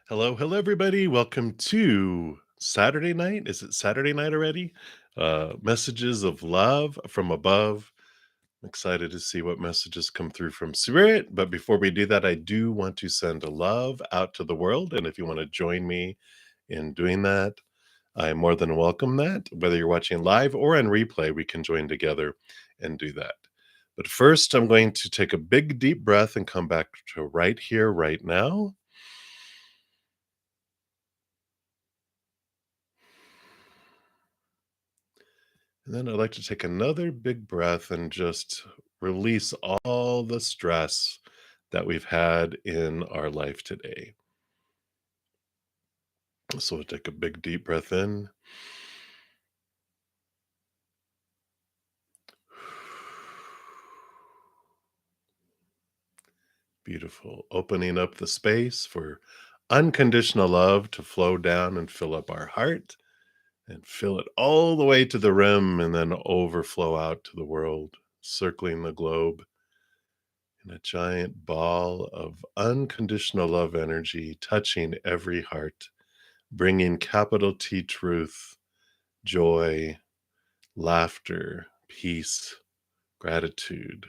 Hello, hello, everybody. Welcome to Saturday night. Is it Saturday night already? Messages of love from above. I'm excited to see what messages come through from Spirit. But before we do that, I do want to send a love out to the world. And if you want to join me in doing that, I more than welcome that. Whether you're watching live or on replay, we can join together and do that. But first, I'm going to take a big, deep breath and come back to right here, right now. And then I'd like to take another big breath and just release all the stress that we've had in our life today. So we'll take a big deep breath in. Beautiful. Opening up the space for unconditional love to flow down and fill up our heart and fill it all the way to the rim and then overflow out to the world, circling the globe in a giant ball of unconditional love energy, touching every heart, bringing capital T truth, joy, laughter, peace, gratitude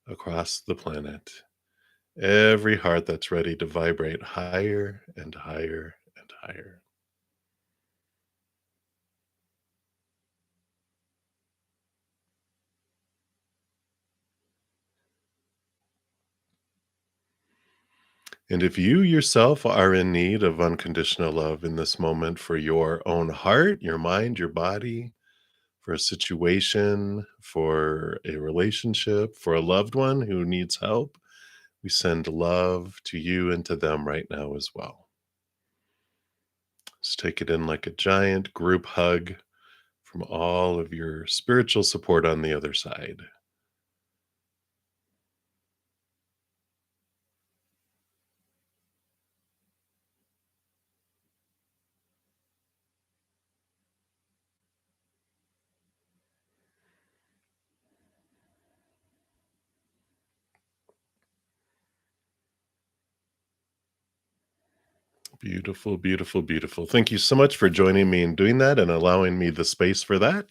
across the planet. Every heart that's ready to vibrate higher and higher and higher. And if you yourself are in need of unconditional love in this moment for your own heart, your mind, your body, for a situation, for a relationship, for a loved one who needs help, we send love to you and to them right now as well. Just take it in like a giant group hug from all of your spiritual support on the other side. Beautiful, beautiful, beautiful. Thank you so much for joining me in doing that and allowing me the space for that.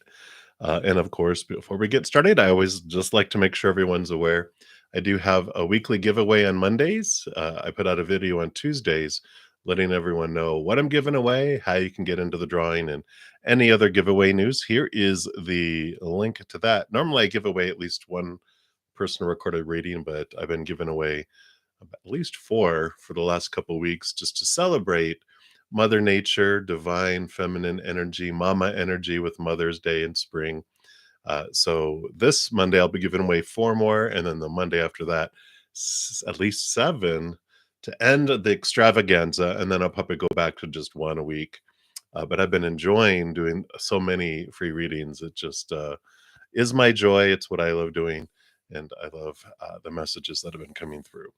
And of course, before we get started, I always just like to make sure everyone's aware. I do have a weekly giveaway on Mondays. I put out a video on Tuesdays letting everyone know what I'm giving away, how you can get into the drawing, and any other giveaway news. Here is the link to that. Normally, I give away at least one personal recorded reading, but I've been giving away at least four for the last couple weeks just to celebrate Mother Nature, divine feminine energy, mama energy with Mother's Day in spring. So this Monday, I'll be giving away four more. And then the Monday after that, at least seven to end the extravaganza. And then I'll probably go back to just one a week. But I've been enjoying doing so many free readings. It just is my joy. It's what I love doing. And I love the messages that have been coming through.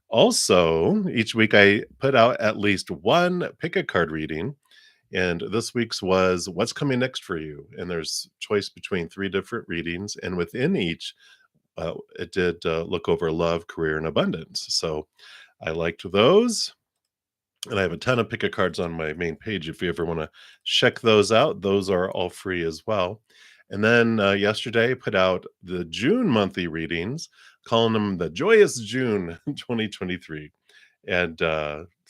Also, each week I put out at least one pick a card reading, and this week's was what's coming next for you. And there's choice between three different readings, and within each, it did look over love, career, and abundance. So I liked those, and I have a ton of pick a cards on my main page. If you ever want to check those out, those are all free as well. And then yesterday, I put out the June monthly readings, calling them the Joyous June 2023. And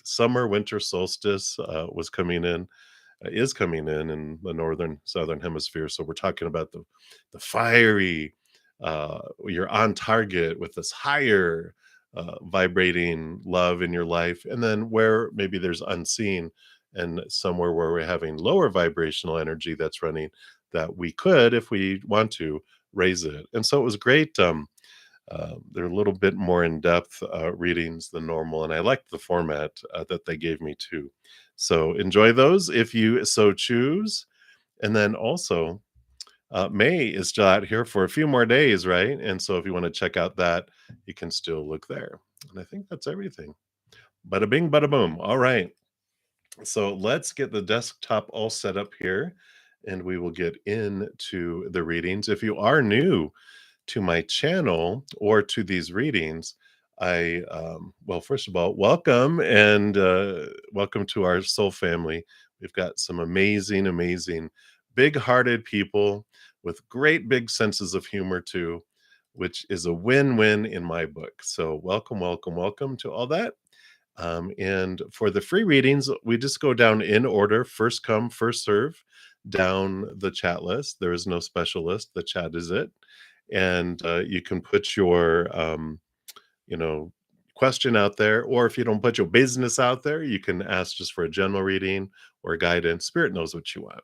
summer, winter solstice was coming in, is coming in the northern southern hemisphere. So we're talking about the fiery, you're on target with this higher vibrating love in your life, and then where maybe there's unseen and somewhere where we're having lower vibrational energy that's running that we could, if we want to, raise it. And so it was great. They're a little bit more in-depth readings than normal, and I liked the format that they gave me too. So enjoy those if you so choose. And then also, May is still out here for a few more days, right? And so if you want to check out that, you can still look there. And I think that's everything. Bada bing, bada boom. All right. So let's get the desktop all set up here and we will get into the readings. If you are new to my channel or to these readings, Well, first of all, welcome and welcome to our soul family. We've got some amazing, amazing, big hearted people with great big senses of humor, too, which is a win win in my book. So, welcome, welcome, welcome to all that. And for the free readings, we just go down in order, first come, first serve, down the chat list. There is no special list, the chat is it. And you can put your you know, question out there, or if you don't put your business out there, you can ask just for a general reading or guidance. Spirit knows what you want.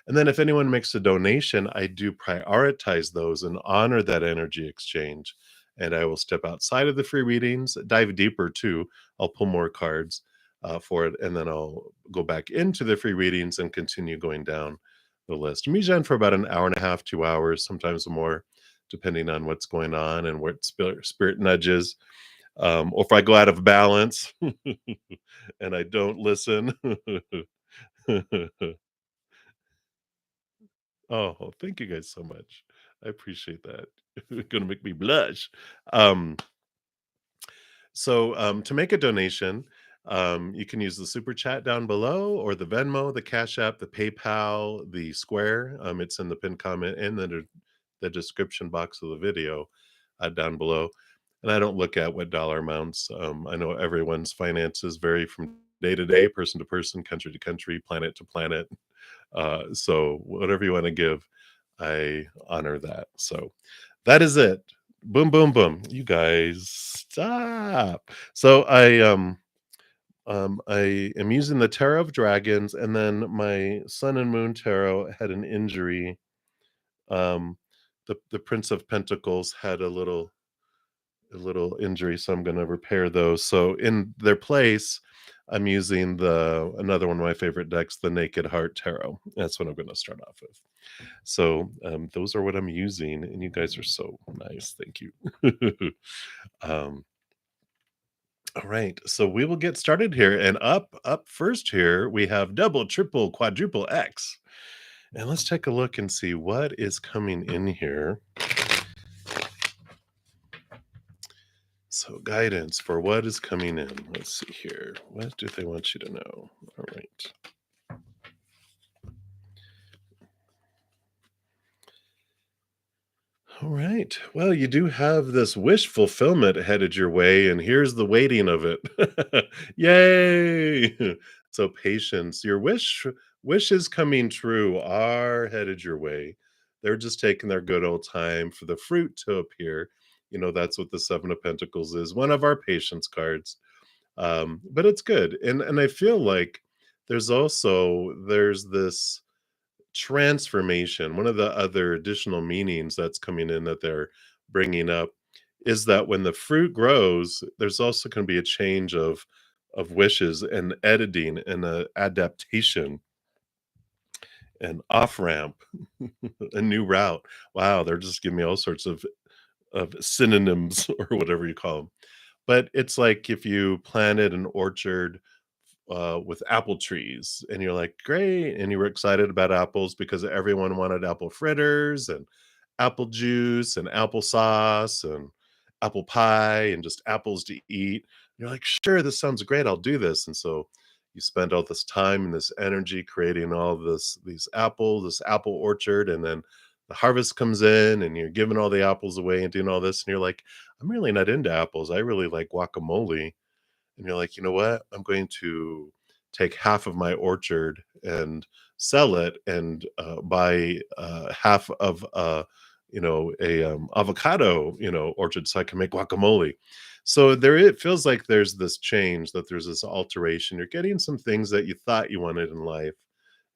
And then if anyone makes a donation, I do prioritize those and honor that energy exchange. And I will step outside of the free readings, dive deeper too. I'll pull more cards for it, and then I'll go back into the free readings and continue going down the list. I'm usually on for about an hour and a half, 2 hours, sometimes more, depending on what's going on and what spirit nudges, or if I go out of balance and I don't listen. Oh, thank you guys so much. I appreciate that. Gonna make me blush. Um, to make a donation, you can use the super chat down below, or the Venmo, the Cash App, the PayPal, the Square. It's in the pinned comment and the description box of the video down below. And I don't look at what dollar amounts. I know everyone's finances vary from day to day, person to person, country to country, planet to planet. So whatever you want to give, I honor that. So that is it. Boom, boom, boom. You guys stop. I am using the Tarot of Dragons, and then my Sun and Moon Tarot had an injury. Um, the Prince of Pentacles had a little injury, so I'm gonna repair those. So in their place, I'm using the another one of my favorite decks, the Naked Heart Tarot. That's what I'm gonna start off with. So those are what I'm using, and you guys are so nice. Thank you. um, all right, so we will get started here. And up first here, we have double, triple, quadruple X. And let's take a look and see what is coming in here. So, guidance for what is coming in. Let's see here. What do they want you to know? All right. All right. Well, you do have this wish fulfillment headed your way, and here's the waiting of it. Yay! So, patience. Your wishes coming true are headed your way. They're just taking their good old time for the fruit to appear. That's what the Seven of Pentacles is. One of our patience cards. But it's good. And I feel like there's this transformation. One of the other additional meanings that's coming in that they're bringing up is that when the fruit grows, there's also going to be a change of wishes and editing and adaptation and off ramp, a new route. Wow, they're just giving me all sorts of synonyms or whatever you call them. But it's like if you planted an orchard with apple trees, and you're like, great, and you were excited about apples because everyone wanted apple fritters and apple juice and applesauce and apple pie and just apples to eat. You're like, sure, this sounds great. I'll do this. And so you spend all this time and this energy creating all this apple orchard, and then the harvest comes in and you're giving all the apples away and doing all this, and you're like, I'm really not into apples. I really like guacamole. And you're like, you know what? I'm going to take half of my orchard and sell it, and buy half of a avocado orchard, so I can make guacamole. So it feels like there's this change, that there's this alteration. You're getting some things that you thought you wanted in life,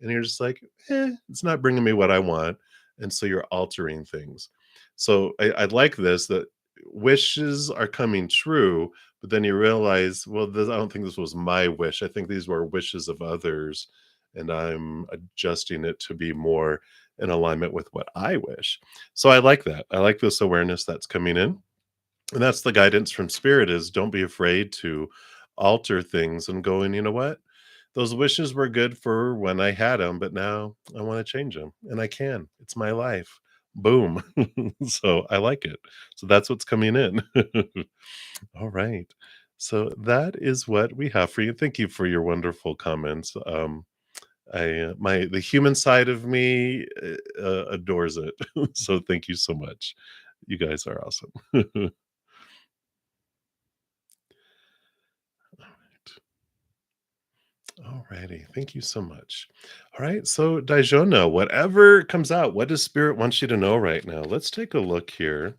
and you're just like, it's not bringing me what I want, and so you're altering things. So I like this, that wishes are coming true, but then you realize, well, I don't think this was my wish. I think these were wishes of others, and I'm adjusting it to be more in alignment with what I wish. So I like that. I like this awareness that's coming in. And that's the guidance from spirit, is don't be afraid to alter things and go, and you know what? Those wishes were good for when I had them, but now I want to change them, and I can. It's my life. Boom. So I like it. So that's what's coming in. All right. So that is what we have for you. Thank you for your wonderful comments. My the human side of me adores it. So thank you so much. You guys are awesome. Alrighty, thank you so much. All right, so Daijona, whatever comes out, what does Spirit wants you to know right now? Let's take a look here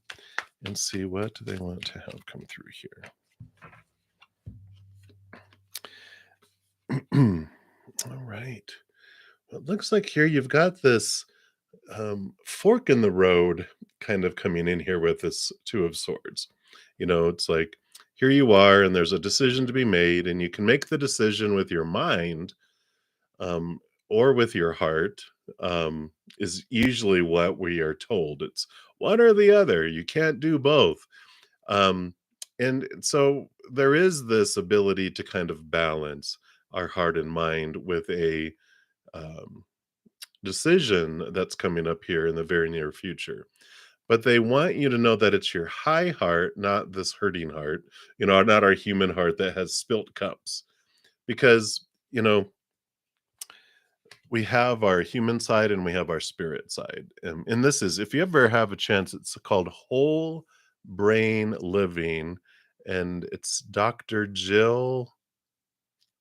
and see what they want to have come through here. All right. Well, it looks like here you've got this fork in the road kind of coming in here with this Two of Swords. It's like here you are, and there's a decision to be made, and you can make the decision with your mind um, or with your heart, is usually what we are told. It's one or the other. You can't do both. Um, and so there is this ability to kind of balance our heart and mind with a um, decision that's coming up here in the very near future. But they want you to know that it's your high heart, not this hurting heart, not our human heart that has spilt cups. Because, we have our human side and we have our spirit side. And this is, if you ever have a chance, it's called whole brain living. And it's Dr. Jill,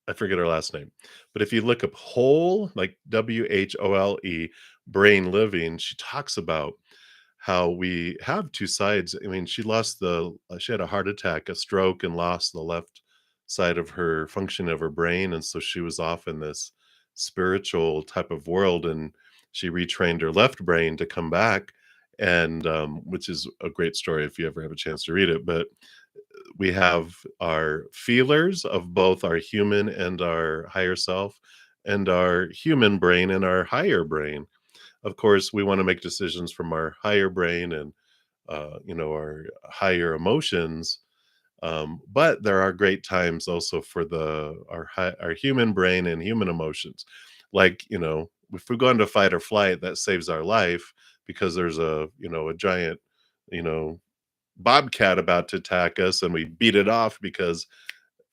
I forget her last name. But if you look up whole, like WHOLE, brain living, she talks about how we have two sides. I mean, she had a heart attack, a stroke, and lost the left side of her function of her brain. And so she was off in this spiritual type of world. And she retrained her left brain to come back. And which is a great story if you ever have a chance to read it. But we have our feelers of both our human and our higher self, and our human brain and our higher brain. Of course, we want to make decisions from our higher brain and our higher emotions. But there are great times also for our human brain and human emotions. Like, if we're going to fight or flight, that saves our life because there's a giant, you know, bobcat about to attack us, and we beat it off because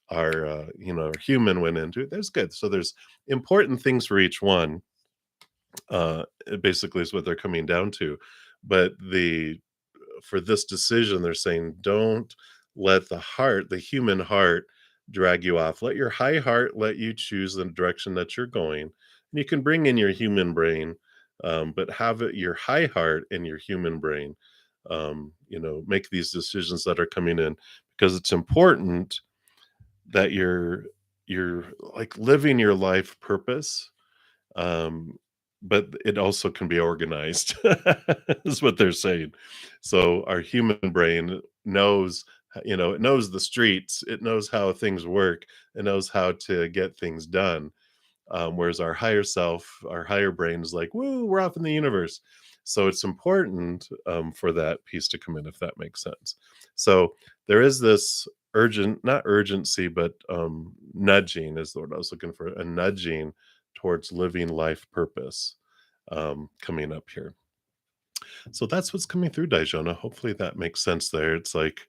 our human went into it. That's good. So there's important things for each one. It basically is what they're coming down to. But for this decision, they're saying, don't let the human heart, drag you off. Let your high heart let you choose the direction that you're going. And you can bring in your human brain, but have it your high heart and your human brain, make these decisions that are coming in, because it's important that you're like living your life purpose, um, but it also can be organized, is what they're saying. So our human brain knows, it knows the streets, it knows how things work, it knows how to get things done. Whereas our higher self, our higher brain is like, woo, we're off in the universe. So it's important for that piece to come in, if that makes sense. So there is this not urgency, but nudging is the word I was looking for, a nudging towards living life purpose coming up here. So that's what's coming through, Daijona. Hopefully that makes sense there. It's like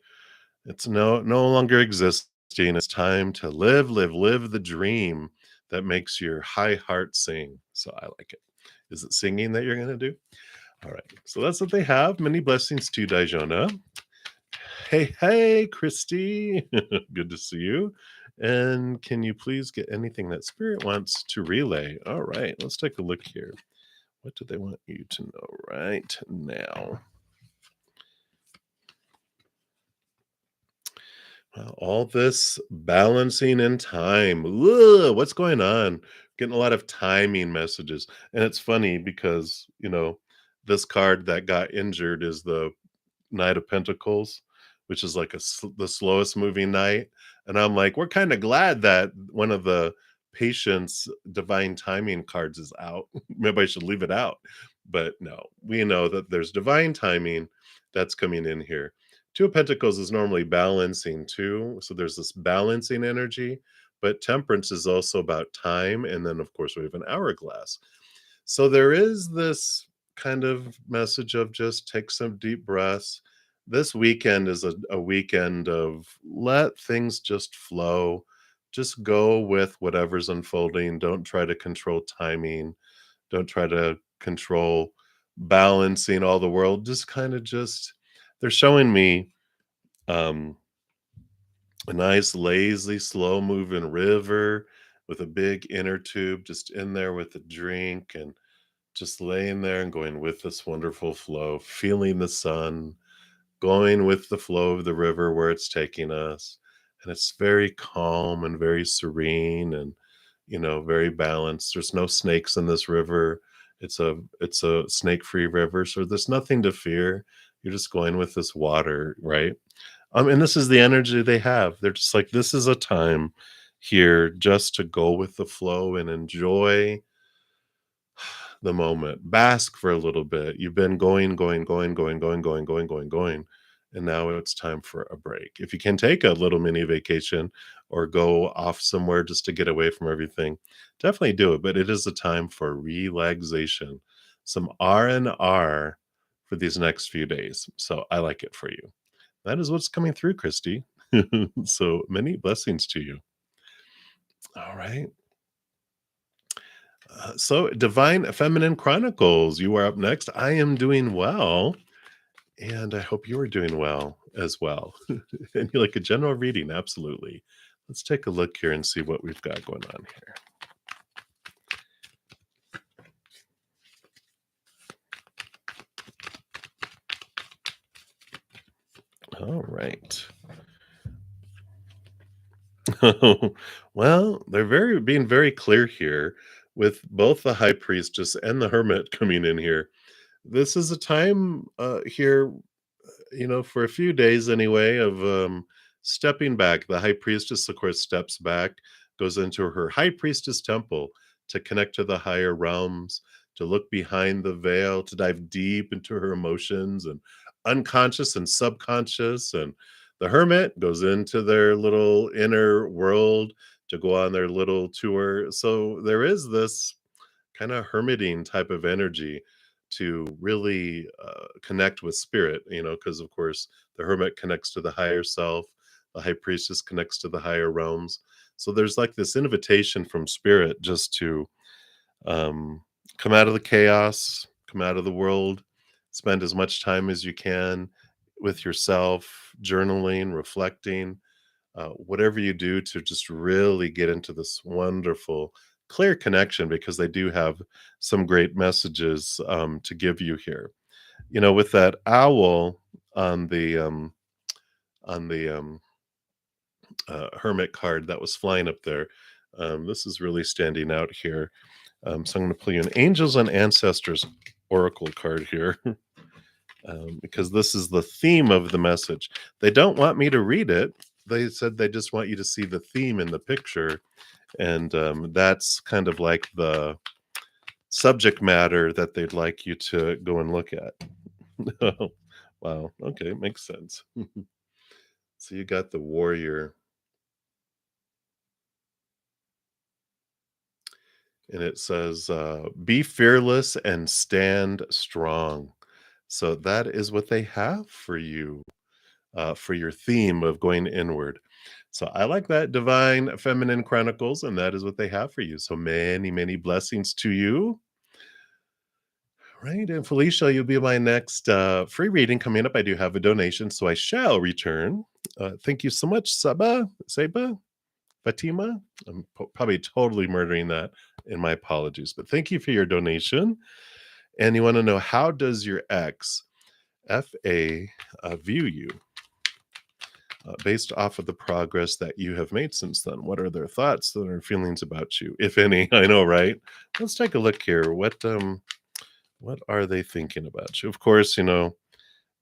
it's no longer existing. It's time to live the dream that makes your high heart sing. So I like it. Is it singing that you're gonna do? All right. So that's what they have. Many blessings to Daijona. Hey, hey, Christy. Good to see you. And can you please get anything that Spirit wants to relay? All right, let's take a look here. What do they want you to know right now? Well, all this balancing in time. Ugh, what's going on? Getting a lot of timing messages. And it's funny because, this card that got injured is the Knight of Pentacles, which is like the slowest moving knight. And I'm like, we're kind of glad that one of the patience divine timing cards is out. Maybe I should leave it out. But no, we know that there's divine timing that's coming in here. Two of Pentacles is normally balancing too. So there's this balancing energy, but temperance is also about time. And then, of course, we have an hourglass. So there is this. kind of message of just take some deep breaths. This weekend is a weekend of let things just flow. Just go with whatever's unfolding. Don't try to control timing. Don't try to control balancing all the world. Just kind of just they're showing me um a nice lazy slow moving river with a big inner tube just in there with a drink and just laying there and going with this wonderful flow, feeling the sun, going with the flow of the river where it's taking us. And it's very calm and very serene and very balanced. There's no snakes in this river. It's a snake-free river, so there's nothing to fear. You're just going with this water, right? And this is the energy they have. They're just like, this is a time here just to go with the flow and enjoy the moment. Bask for a little bit. You've been going, going, going, going, going, going, going, going, going, and now it's time for a break. If you can take a little mini vacation or go off somewhere just to get away from everything, definitely do it. But it is a time for relaxation, some R&R for these next few days. So I like it for you. That is what's coming through, Christy. So many blessings to you. All right. So, Divine Feminine Chronicles, you are up next. I am doing well, and I hope you are doing well as well. And you like a general reading, absolutely. Let's take a look here and see what we've got going on here. All right. Well, they're being very clear here with both the high priestess and the hermit coming in here. This is a time here for a few days anyway, of stepping back. The high priestess, of course, steps back, goes into her high priestess temple to connect to the higher realms, to look behind the veil, to dive deep into her emotions and unconscious and subconscious. And the hermit goes into their little inner world to go on their little tour. So there is this kind of hermiting type of energy to really connect with spirit, because of course the hermit connects to the higher self, the high priestess connects to the higher realms. So there's like this invitation from spirit just to um, come out of the chaos, come out of the world, spend as much time as you can with yourself, journaling, reflecting, whatever you do to just really get into this wonderful, clear connection, because they do have some great messages to give you here. With that owl on the hermit card that was flying up there, this is really standing out here. So I'm going to pull you an Angels and Ancestors Oracle card here. Because this is the theme of the message. They don't want me to read it. They said they just want you to see the theme in the picture. And that's kind of like the subject matter that they'd like you to go and look at. Wow. Okay. Makes sense. So you got the warrior, and it says, be fearless and stand strong. So that is what they have for your theme of going inward. So I like that, Divine Feminine Chronicles, and that is what they have for you. So many, many blessings to you. Right. And Felicia, you'll be my next free reading coming up. I do have a donation, so I shall return. Thank you so much, Seba, Fatima. I'm probably totally murdering that, and my apologies. But thank you for your donation. And you want to know, how does your ex, FA, view you? Based off of the progress that you have made since then? What are their thoughts and their feelings about you, if any? I know, right? Let's take a look here. What are they thinking about you? Of course,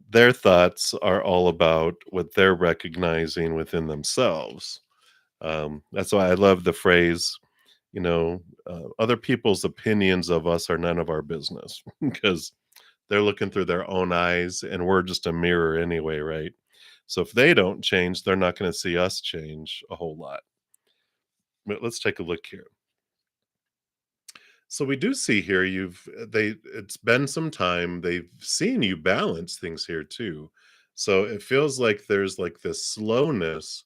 their thoughts are all about what they're recognizing within themselves. That's why I love the phrase, other people's opinions of us are none of our business, because they're looking through their own eyes and we're just a mirror anyway, right? So if they don't change, they're not going to see us change a whole lot. But let's take a look here. So we do see here it's been some time. They've seen you balance things here too. So it feels like there's like this slowness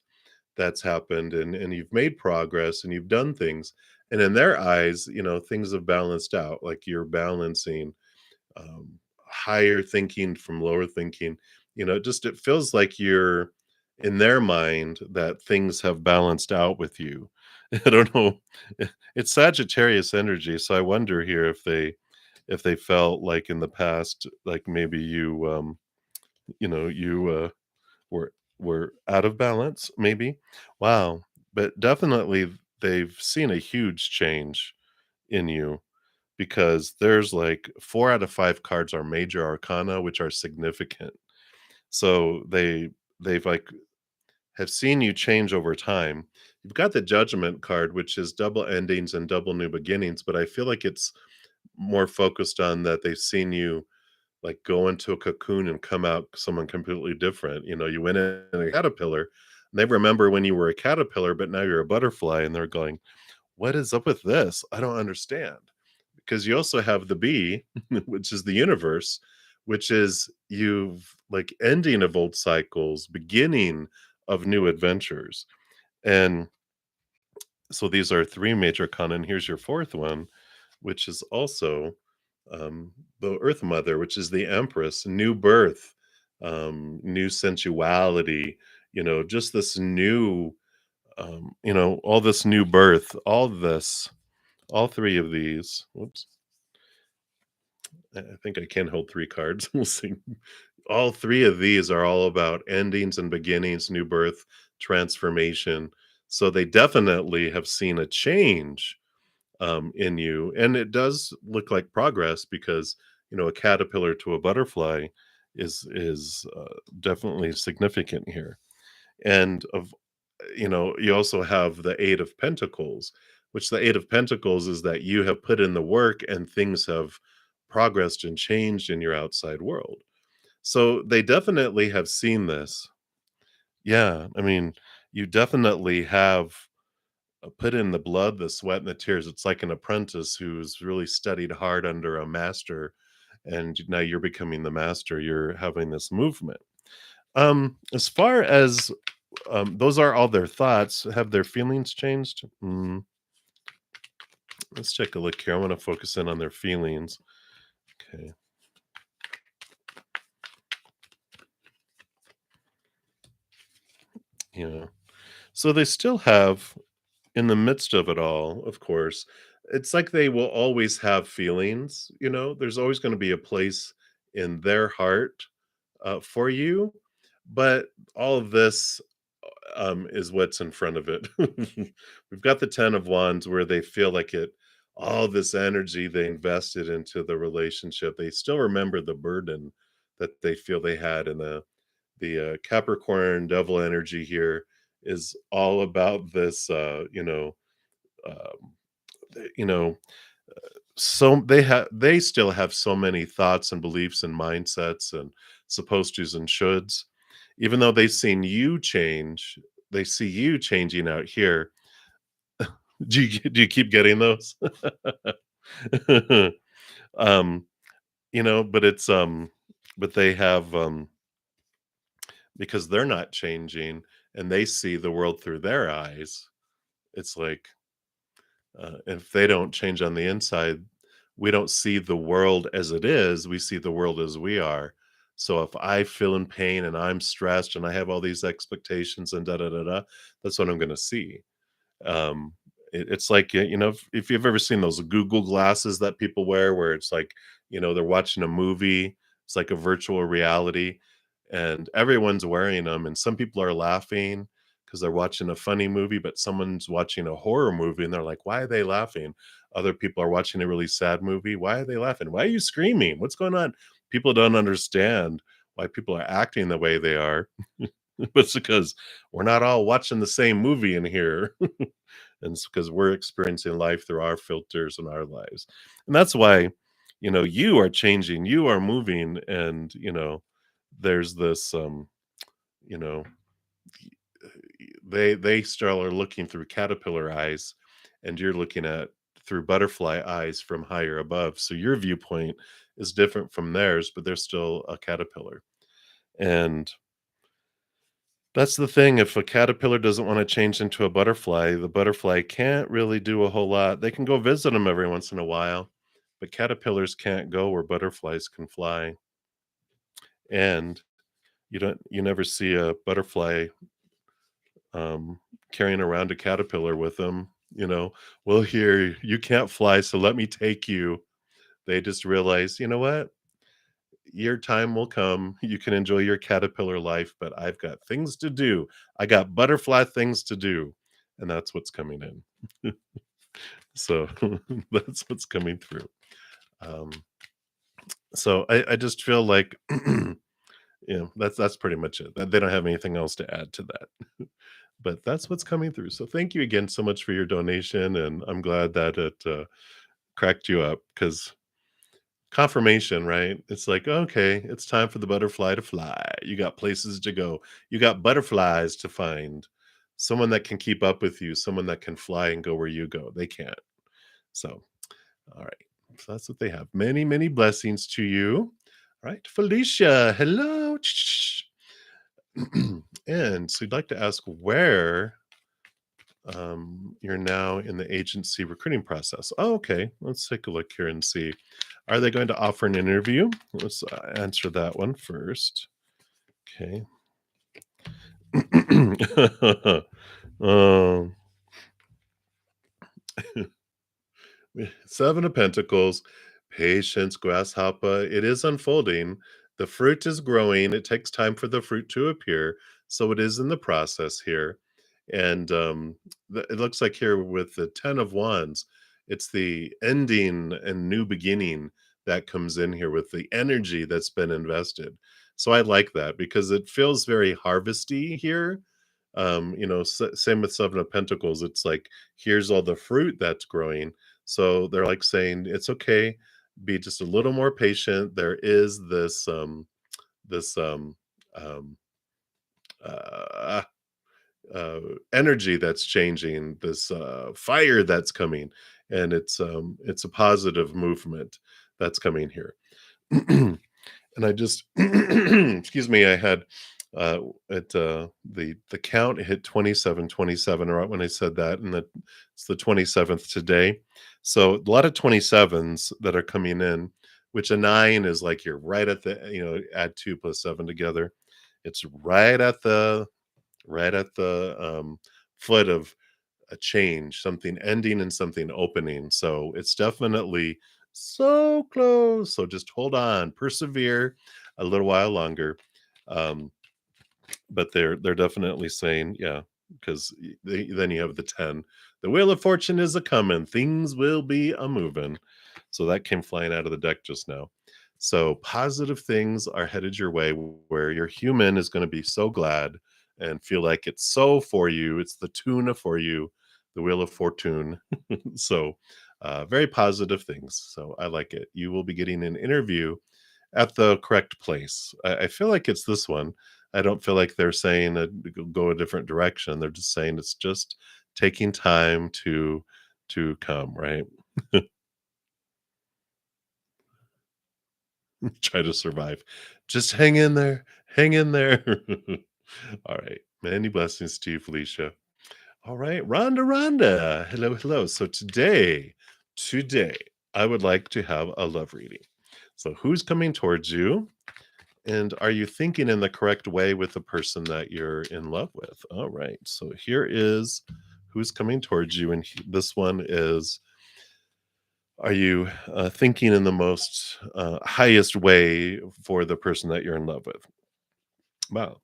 that's happened, and you've made progress and you've done things. And in their eyes, things have balanced out. Like you're balancing higher thinking from lower thinking. It feels like you're in their mind that things have balanced out with you. I don't know. It's Sagittarius energy, so I wonder here if they felt like in the past, like maybe you were were out of balance, maybe. Wow, but definitely they've seen a huge change in you because there's like 4 out of 5 cards are major arcana, which are significant. So they've like have seen you change over time. You've got the Judgment card, which is double endings and double new beginnings, but I feel like it's more focused on that they've seen you like go into a cocoon and come out someone completely different. You went in a caterpillar, and they remember when you were a caterpillar, but now you're a butterfly, and they're going, "What is up with this? I don't understand." Because you also have the bee, which is the universe, which is you've like ending of old cycles, beginning of new adventures. And so these are three major kana, and here's your fourth one, which is also the Earth Mother, which is the Empress, new birth, new sensuality, just this new, all this new birth, all three of these. Whoops. I think I can hold 3 cards. We'll see. All 3 of these are all about endings and beginnings, new birth, transformation. So they definitely have seen a change, in you, and it does look like progress because, a caterpillar to a butterfly is definitely significant here. And you also have the 8 of Pentacles, which the 8 of Pentacles is that you have put in the work and things have progressed and changed in your outside world. So they definitely have seen this. Yeah, I mean, you definitely have put in the blood, the sweat, and the tears. It's like an apprentice who's really studied hard under a master, and now you're becoming the master. You're having this movement. As far as those are all their thoughts. Have their feelings changed? Let's take a look here. I want to focus in on their feelings. Okay. Yeah. So they still have, in the midst of it all, of course, it's like they will always have feelings. There's always going to be a place in their heart for you, but all of this is what's in front of it. We've got the 10 of Wands where they feel like all this energy they invested into the relationship. They still remember the burden that they feel they had. And the Capricorn devil energy here is all about this, um, you know, so they still have so many thoughts and beliefs and mindsets and supposed tos and shoulds. Even though they've seen you change, they see you changing out here. Do you keep getting those? um, but but they have because they're not changing and they see the world through their eyes. It's like if they don't change on the inside, we don't see the world as it is. We see the world as we are. So if I feel in pain and I'm stressed and I have all these expectations and da da da da, that's what I'm going to see. It's like if you've ever seen those Google glasses that people wear, where it's like they're watching a movie. It's like a virtual reality, and everyone's wearing them, and some people are laughing because they're watching a funny movie, but someone's watching a horror movie, and they're like, "Why are they laughing?" Other people are watching a really sad movie. Why are they laughing? Why are you screaming? What's going on? People don't understand why people are acting the way they are. But it's because we're not all watching the same movie in here. And it's because we're experiencing life through our filters and our lives. And that's why, you are changing, you are moving, and there's this you know, they still are looking through caterpillar eyes, and you're looking at through butterfly eyes from higher above. So your viewpoint is different from theirs, but they're still a caterpillar. And that's the thing. If a caterpillar doesn't want to change into a butterfly, the butterfly can't really do a whole lot. They can go visit them every once in a while, but caterpillars can't go where butterflies can fly. And you never see a butterfly um, carrying around a caterpillar with them. Well, here you can't fly, so let me take you. They just realize, you know what? Your time will come. You can enjoy your caterpillar life, but I've got things to do. I got butterfly things to do, and that's what's coming in. So that's what's coming through. Um, so I just feel like, that's pretty much it. They don't have anything else to add to that. But that's what's coming through. So thank you again so much for your donation, and I'm glad that it cracked you up because confirmation, right? It's like, okay, it's time for the butterfly to fly. You got places to go. You got butterflies to find. Someone that can keep up with you, someone that can fly and go where you go. They can't. So, all right. So that's what they have. Many, many blessings to you. All right. Felicia, hello. And so you'd like to ask where you're now in the agency recruiting process. Oh, okay. Let's take a look here and see. Are they going to offer an interview? Let's answer that one first. Okay. um, Seven of Pentacles, patience, grasshopper. It is unfolding. The fruit is growing. It takes time for the fruit to appear. So it is in the process here. And it looks like here with the 10 of Wands, it's the ending and new beginning that comes in here with the energy that's been invested. So I like that because it feels very harvesty here. Same with Seven of Pentacles. It's like, here's all the fruit that's growing, so they're like saying, "It's okay, be just a little more patient. There is this um, uh, energy that's changing, this fire that's coming, and it's a positive movement that's coming here." And I just excuse me, I had the count hit 27 right when I said that, and that it's the 27th today. So a lot of 27s that are coming in, which a 9 is like you're right at the, add 2 plus 7 together. It's right at the foot of a change, something ending and something opening. So it's definitely so close. So just hold on, persevere a little while longer. Um, but they're definitely saying, yeah, because then you have the 10. The wheel of fortune is a coming. Things will be a moving. So that came flying out of the deck just now. So positive things are headed your way where your human is going to be so glad and feel like it's so for you. It's the tuna for you, the wheel of fortune. So very positive things. So I like it. You will be getting an interview at the correct place. I feel like it's this one. I don't feel like they're saying go a different direction. They're just saying it's just taking time to come, right? Try to survive. Just hang in there. Hang in there. All right. Many blessings to you, Felicia. All right, Rhonda. Hello, hello. So today, I would like to have a love reading. So who's coming towards you? And are you thinking in the correct way with the person that you're in love with? All right. So here is who's coming towards you. And this one is, are you thinking in the most highest way for the person that you're in love with? Wow.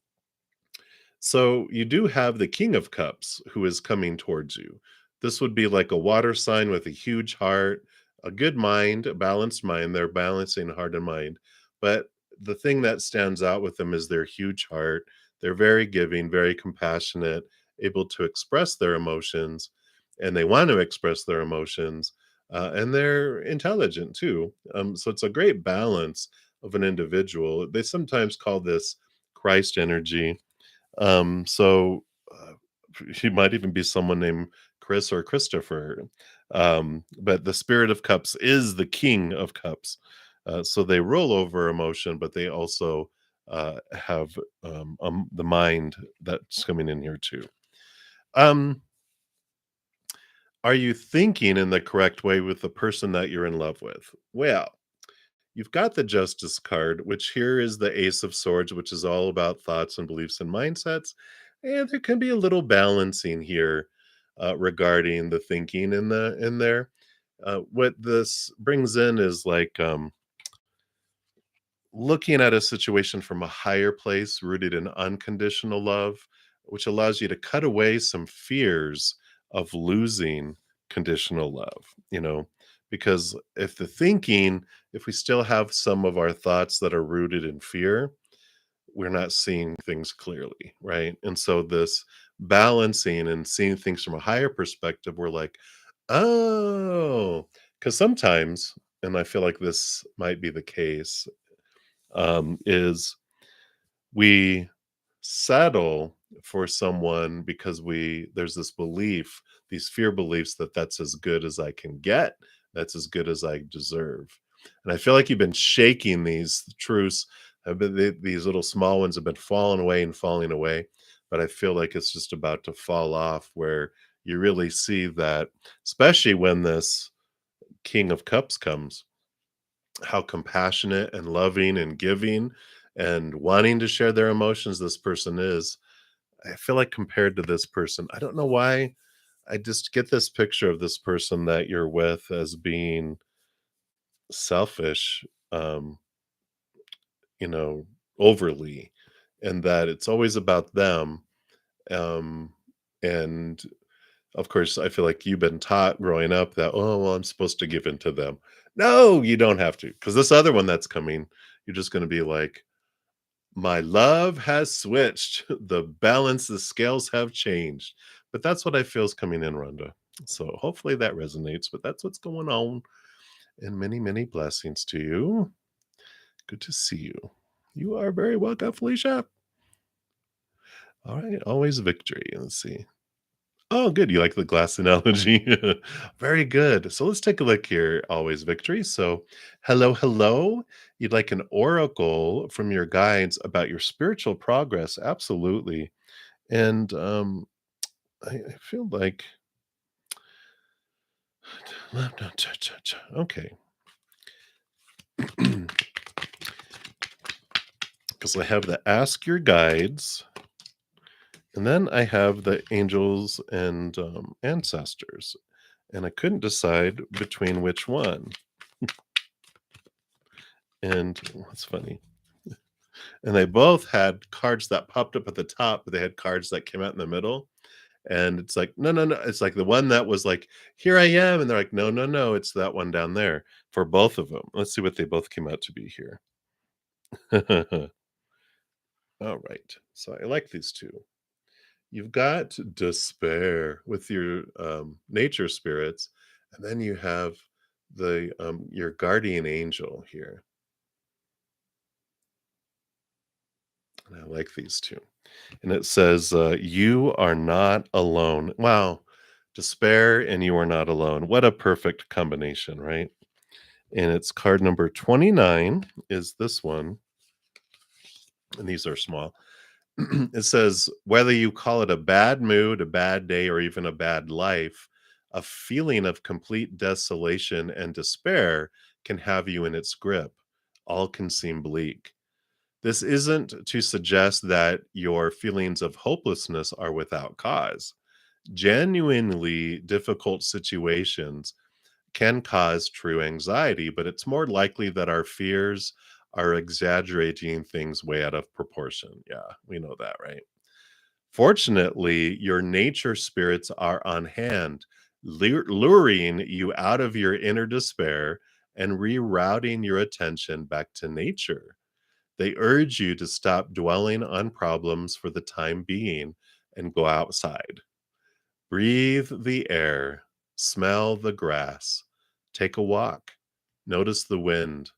So you do have the King of Cups who is coming towards you. This would be like a water sign with a huge heart, a good mind, a balanced mind. They're balancing heart and mind. But the thing that stands out with them is their huge heart. They're very giving, very compassionate, able to express their emotions, and they want to express their emotions. And they're intelligent too. So it's a great balance of an individual. They sometimes call this Christ energy. So he might even be someone named Chris or Christopher. But the Spirit of Cups is the King of Cups. So they rule over emotion, but they also have the mind that's coming in here too. Um, are you thinking in the correct way with the person that you're in love with? Well, you've got the Justice card, which here is the Ace of Swords, which is all about thoughts and beliefs and mindsets. And there can be a little balancing here regarding the thinking in there. What this brings in is like looking at a situation from a higher place rooted in unconditional love, which allows you to cut away some fears of losing conditional love, because if we still have some of our thoughts that are rooted in fear, we're not seeing things clearly, right? And so this balancing and seeing things from a higher perspective, we're like, oh, because sometimes, and I feel like this might be the case, is we settle for someone because there's this belief, these fear beliefs that that's as good as I can get, that's as good as I deserve. And I feel like you've been shaking these truths. These little small ones have been falling away and falling away, but I feel like it's just about to fall off where you really see that, especially when this King of Cups comes, how compassionate and loving and giving and wanting to share their emotions this person is. I feel like compared to this person, I don't know why, I just get this picture of this person that you're with as being selfish, um, you know, overly, and that it's always about them. Um, and of course, I feel like you've been taught growing up that, oh, well, I'm supposed to give in to them. No, you don't have to. Because this other one that's coming, you're just going to be like, my love has switched. The balance, the scales have changed. But that's what I feel is coming in, Rhonda. So hopefully that resonates. But that's what's going on. And many, many blessings to you. Good to see you. You are very welcome, Felicia. All right. Always victory. Let's see. Oh, good. You like the glass analogy. Very good. So let's take a look here. Always victory. So, hello, hello. You'd like an oracle from your guides about your spiritual progress. Absolutely. And I feel like, okay. Because I have the ask your guides, and then I have the angels and ancestors. And I couldn't decide between which one. And what's funny, and they both had cards that popped up at the top, but they had cards that came out in the middle. And it's like, no, no, no. It's like the one that was like, here I am. And they're like, no, no, no. It's that one down there for both of them. Let's see what they both came out to be here. All right. So I like these two. You've got despair with your nature spirits. And then you have the your guardian angel here. And I like these two. And it says, "You are not alone." Wow, despair and you are not alone. What a perfect combination, right? And it's card number 29 is this one, and these are small. It says, "Whether you call it a bad mood, a bad day, or even a bad life, a feeling of complete desolation and despair can have you in its grip. All can seem bleak. This isn't to suggest that your feelings of hopelessness are without cause. Genuinely difficult situations can cause true anxiety, but it's more likely that our fears are exaggerating things way out of proportion." Yeah, we know that, right? "Fortunately, your nature spirits are on hand, luring you out of your inner despair and rerouting your attention back to nature. They urge you to stop dwelling on problems for the time being and go outside. Breathe the air, smell the grass, take a walk, notice the wind,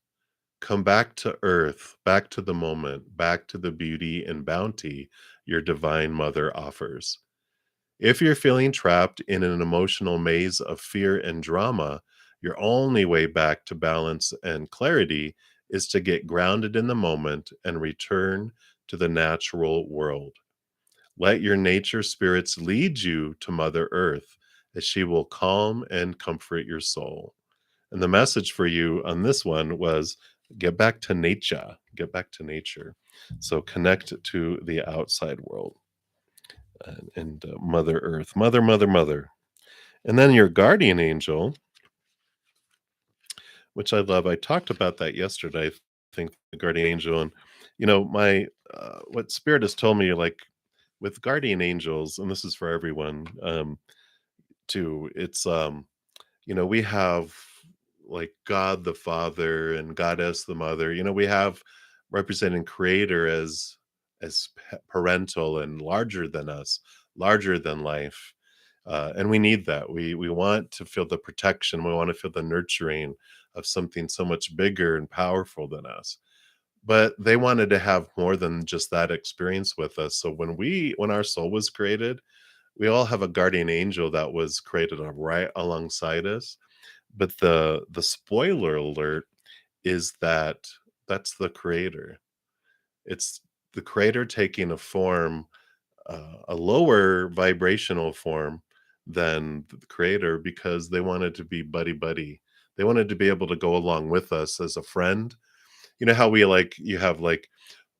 come back to earth, back to the moment, back to the beauty and bounty your divine mother offers. If you're feeling trapped in an emotional maze of fear and drama, your only way back to balance and clarity is to get grounded in the moment and return to the natural world. Let your nature spirits lead you to Mother Earth, as she will calm and comfort your soul. And the message for you on this one was get back to nature, get back to nature. So connect to the outside world and Mother Earth, Mother, Mother, Mother. And then your guardian angel, which I love. I talked about that yesterday. I think the guardian angel, and my what spirit has told me, like with guardian angels, and this is for everyone too. It's we have like God the Father and Goddess the Mother. We have representing Creator as parental and larger than us, larger than life. And we need that. We want to feel the protection. We want to feel the nurturing of something so much bigger and powerful than us. But they wanted to have more than just that experience with us. So when our soul was created, we all have a guardian angel that was created right alongside us. But the spoiler alert is that that's the creator. It's the creator taking a form, a lower vibrational form than the creator, because they wanted to be buddy buddy. They wanted to be able to go along with us as a friend. You know how we like you have like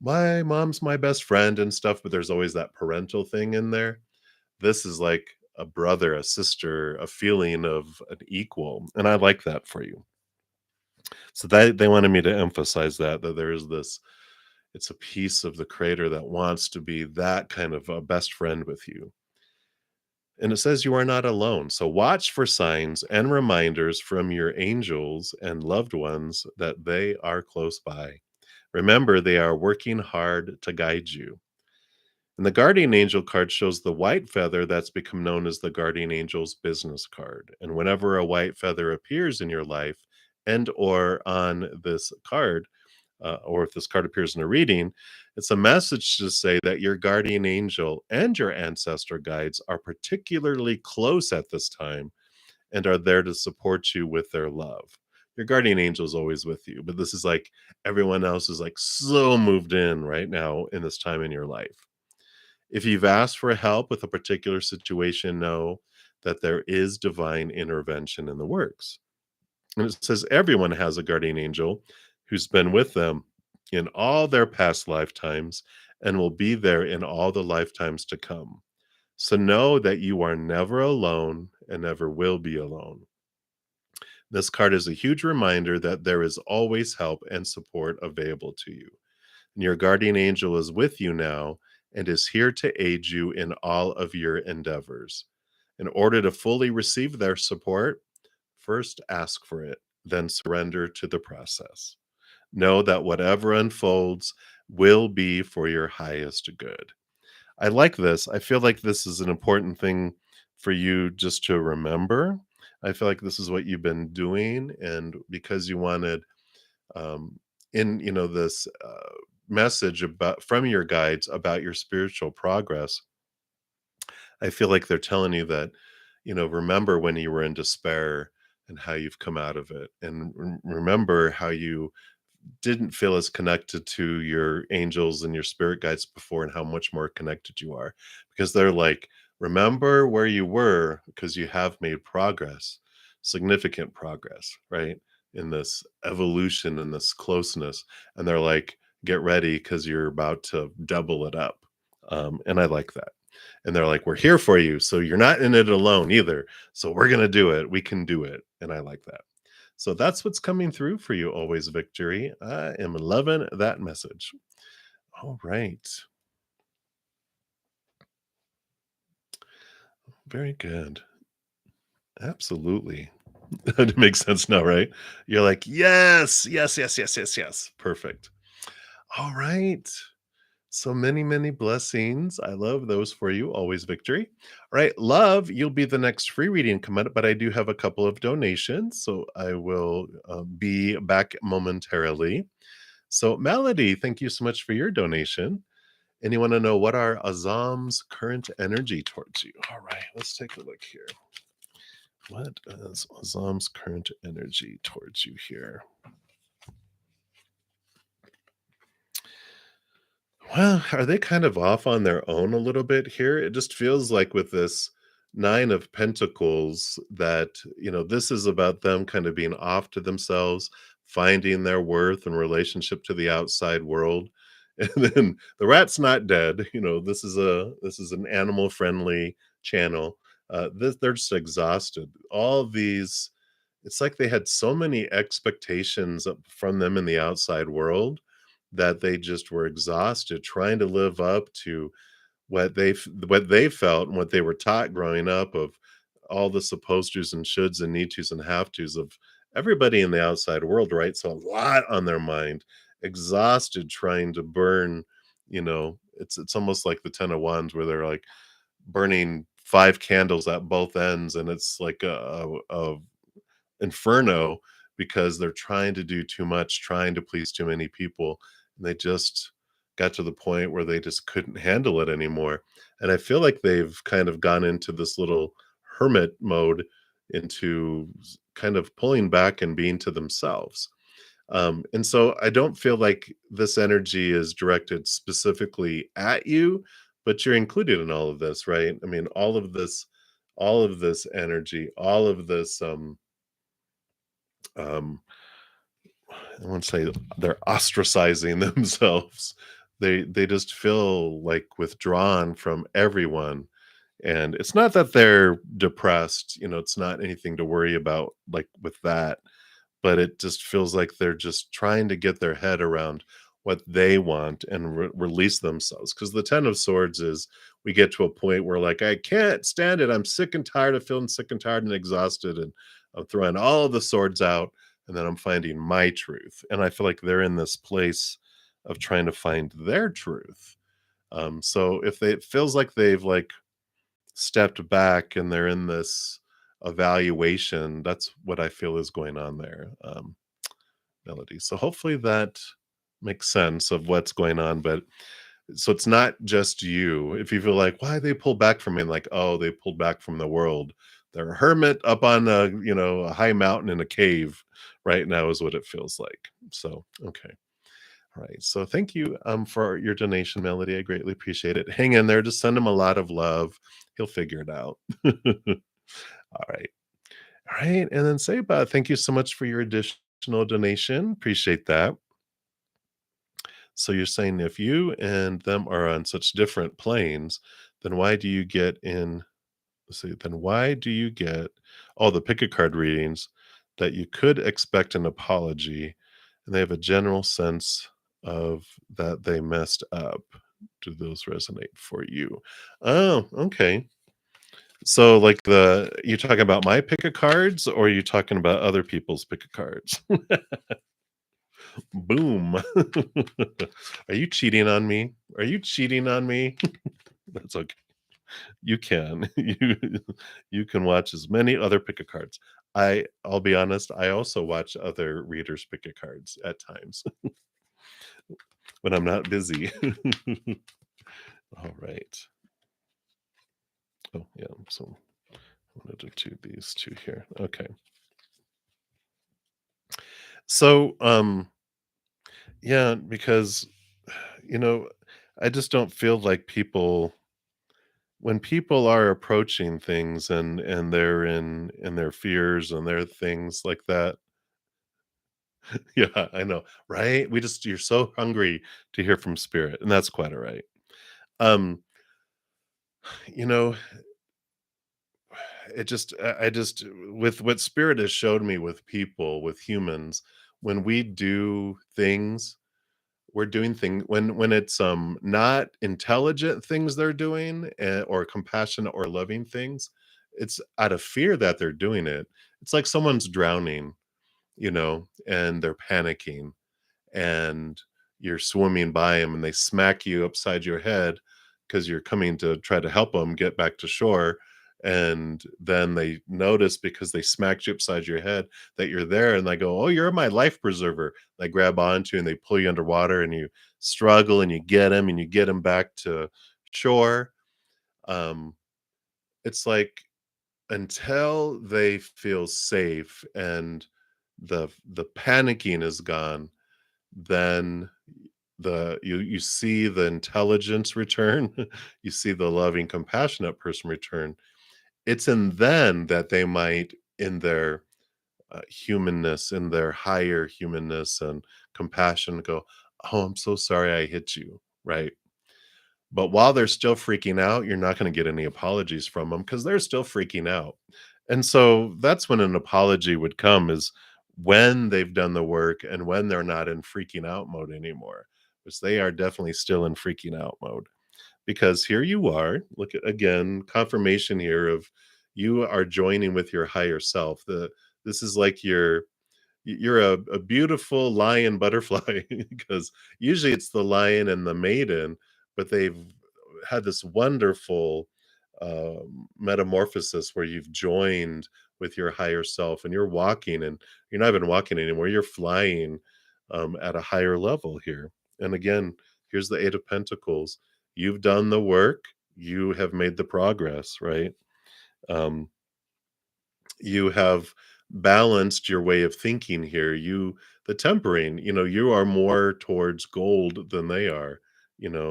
my mom's my best friend and stuff, but there's always that parental thing in there. This is like a brother, a sister, a feeling of an equal, and I like that for you. So they wanted me to emphasize that there is this, it's a piece of the creator that wants to be that kind of a best friend with you. And it says you are not alone. So watch for signs and reminders from your angels and loved ones that they are close by. Remember, they are working hard to guide you. And the guardian angel card shows the white feather that's become known as the guardian angel's business card. And whenever a white feather appears in your life and or on this card, or if this card appears in a reading, it's a message to say that your guardian angel and your ancestor guides are particularly close at this time and are there to support you with their love. Your guardian angel is always with you, but this is like everyone else is like so moved in right now in this time in your life. If you've asked for help with a particular situation, know that there is divine intervention in the works. And it says everyone has a guardian angel who's been with them in all their past lifetimes and will be there in all the lifetimes to come. So know that you are never alone and never will be alone. This card is a huge reminder that there is always help and support available to you. And your guardian angel is with you now and is here to aid you in all of your endeavors. In order to fully receive their support, first ask for it, then surrender to the process. Know that whatever unfolds will be for your highest good. I like this. I feel like this is an important thing for you just to remember. I feel like this is what you've been doing, and because you wanted in this message about from your guides about your spiritual progress, I feel like they're telling you that, remember when you were in despair and how you've come out of it, and remember how you didn't feel as connected to your angels and your spirit guides before, and how much more connected you are, because they're like, remember where you were, because you have made progress, significant progress, right? In this evolution and this closeness. And they're like, get ready because you're about to double it up. And I like that. And they're like, we're here for you. So you're not in it alone either. So we're going to do it. We can do it. And I like that. So that's what's coming through for you, always victory. I am loving that message. All right. Very good. Absolutely. That makes sense now, right? You're like, yes, yes, yes, yes, yes, yes. Perfect. All right. So many, many blessings. I love those for you. Always victory. All right. Love, you'll be the next free reading coming up, but I do have a couple of donations. So I will be back momentarily. So, Melody, thank you so much for your donation. And you wanna know what are Azam's current energy towards you. All right, let's take a look here. What is Azam's current energy towards you here? Well, are they kind of off on their own a little bit here? It just feels like with this 9 of Pentacles that, this is about them kind of being off to themselves, finding their worth and relationship to the outside world. And then the rat's not dead. This is an animal friendly channel. They're just exhausted. All these, it's like they had so many expectations from them in the outside world that they just were exhausted trying to live up to what they felt and what they were taught growing up of all the supposed tos and shoulds and need tos and have tos of everybody in the outside world, right? So a lot on their mind, exhausted trying to burn, it's almost like the 10 of wands where they're like burning 5 candles at both ends, and it's like a inferno because they're trying to do too much, trying to please too many people, and they just got to the point where they just couldn't handle it anymore. And I feel like they've kind of gone into this little hermit mode, into kind of pulling back and being to themselves. And so I don't feel like this energy is directed specifically at you, but you're included in all of this, right? I mean, all of this energy, all of this um I won't say they're ostracizing themselves. They just feel like withdrawn from everyone. And it's not that they're depressed, it's not anything to worry about like with that, but it just feels like they're just trying to get their head around what they want and release themselves. Because the 10 of swords is, we get to a point where like, I can't stand it, I'm sick and tired of feeling sick and tired and exhausted, and I'm throwing all of the swords out, and then I'm finding my truth. And I feel like they're in this place of trying to find their truth. So if it feels like they've like stepped back and they're in this evaluation, that's what I feel is going on there, Melody. So hopefully that makes sense of what's going on. But so it's not just you. If you feel like, why they pull back from me, and like, oh, they pulled back from the world. They're a hermit up on a high mountain in a cave right now is what it feels like. So okay. All right. So thank you for your donation, Melody. I greatly appreciate it. Hang in there. Just send him a lot of love. He'll figure it out. All right. All right. And then say about thank you so much for your additional donation. Appreciate that. So you're saying if you and them are on such different planes, then why do you get in let's see, then why do you get all the pick a card readings that you could expect an apology, and they have a general sense of that they messed up? Do those resonate for you? Oh, okay. So like you talking about my pick a cards, or are you talking about other people's pick a cards? Boom. Are you cheating on me? Are you cheating on me? That's okay. You can. You can watch as many other pick a cards. I'll be honest, I also watch other readers pick a cards at times when I'm not busy. All right. Oh, yeah. So I wanted to do these two here. Okay. So, yeah, because you know, I just don't feel like people when people are approaching things and they're in their fears and their things like that. Yeah, I know, right? You're so hungry to hear from spirit, and that's quite all right. Um, you know, I just with what spirit has showed me with people, with humans, when we do things, we're doing things when it's not intelligent things they're doing, or compassionate or loving things, it's out of fear that they're doing it. It's like someone's drowning, and they're panicking, and you're swimming by them and they smack you upside your head because you're coming to try to help them get back to shore. And then they notice because they smacked you upside your head that you're there, and they go, "Oh, you're my life preserver." They grab onto you and they pull you underwater, and you struggle and you get them and you get them back to shore. Um, it's like until they feel safe and the panicking is gone, then you see the intelligence return, you see the loving, compassionate person return. It's in then that they might, in their humanness, in their higher humanness and compassion, go, "Oh, I'm so sorry I hit you," right? But while they're still freaking out, you're not gonna get any apologies from them because 'cause they're still freaking out. And so that's when an apology would come, is when they've done the work and when they're not in freaking out mode anymore, which they are definitely still in freaking out mode. Because here you are, look at, again, confirmation here of you are joining with your higher self. This is like you're a beautiful lion butterfly because usually it's the lion and the maiden, but they've had this wonderful metamorphosis where you've joined with your higher self and you're walking, and you're not even walking anymore, you're flying at a higher level here. And again, here's the Eight of Pentacles. You've done the work, you have made the progress, right? Um, you have balanced your way of thinking here. The tempering, you are more towards gold than they are,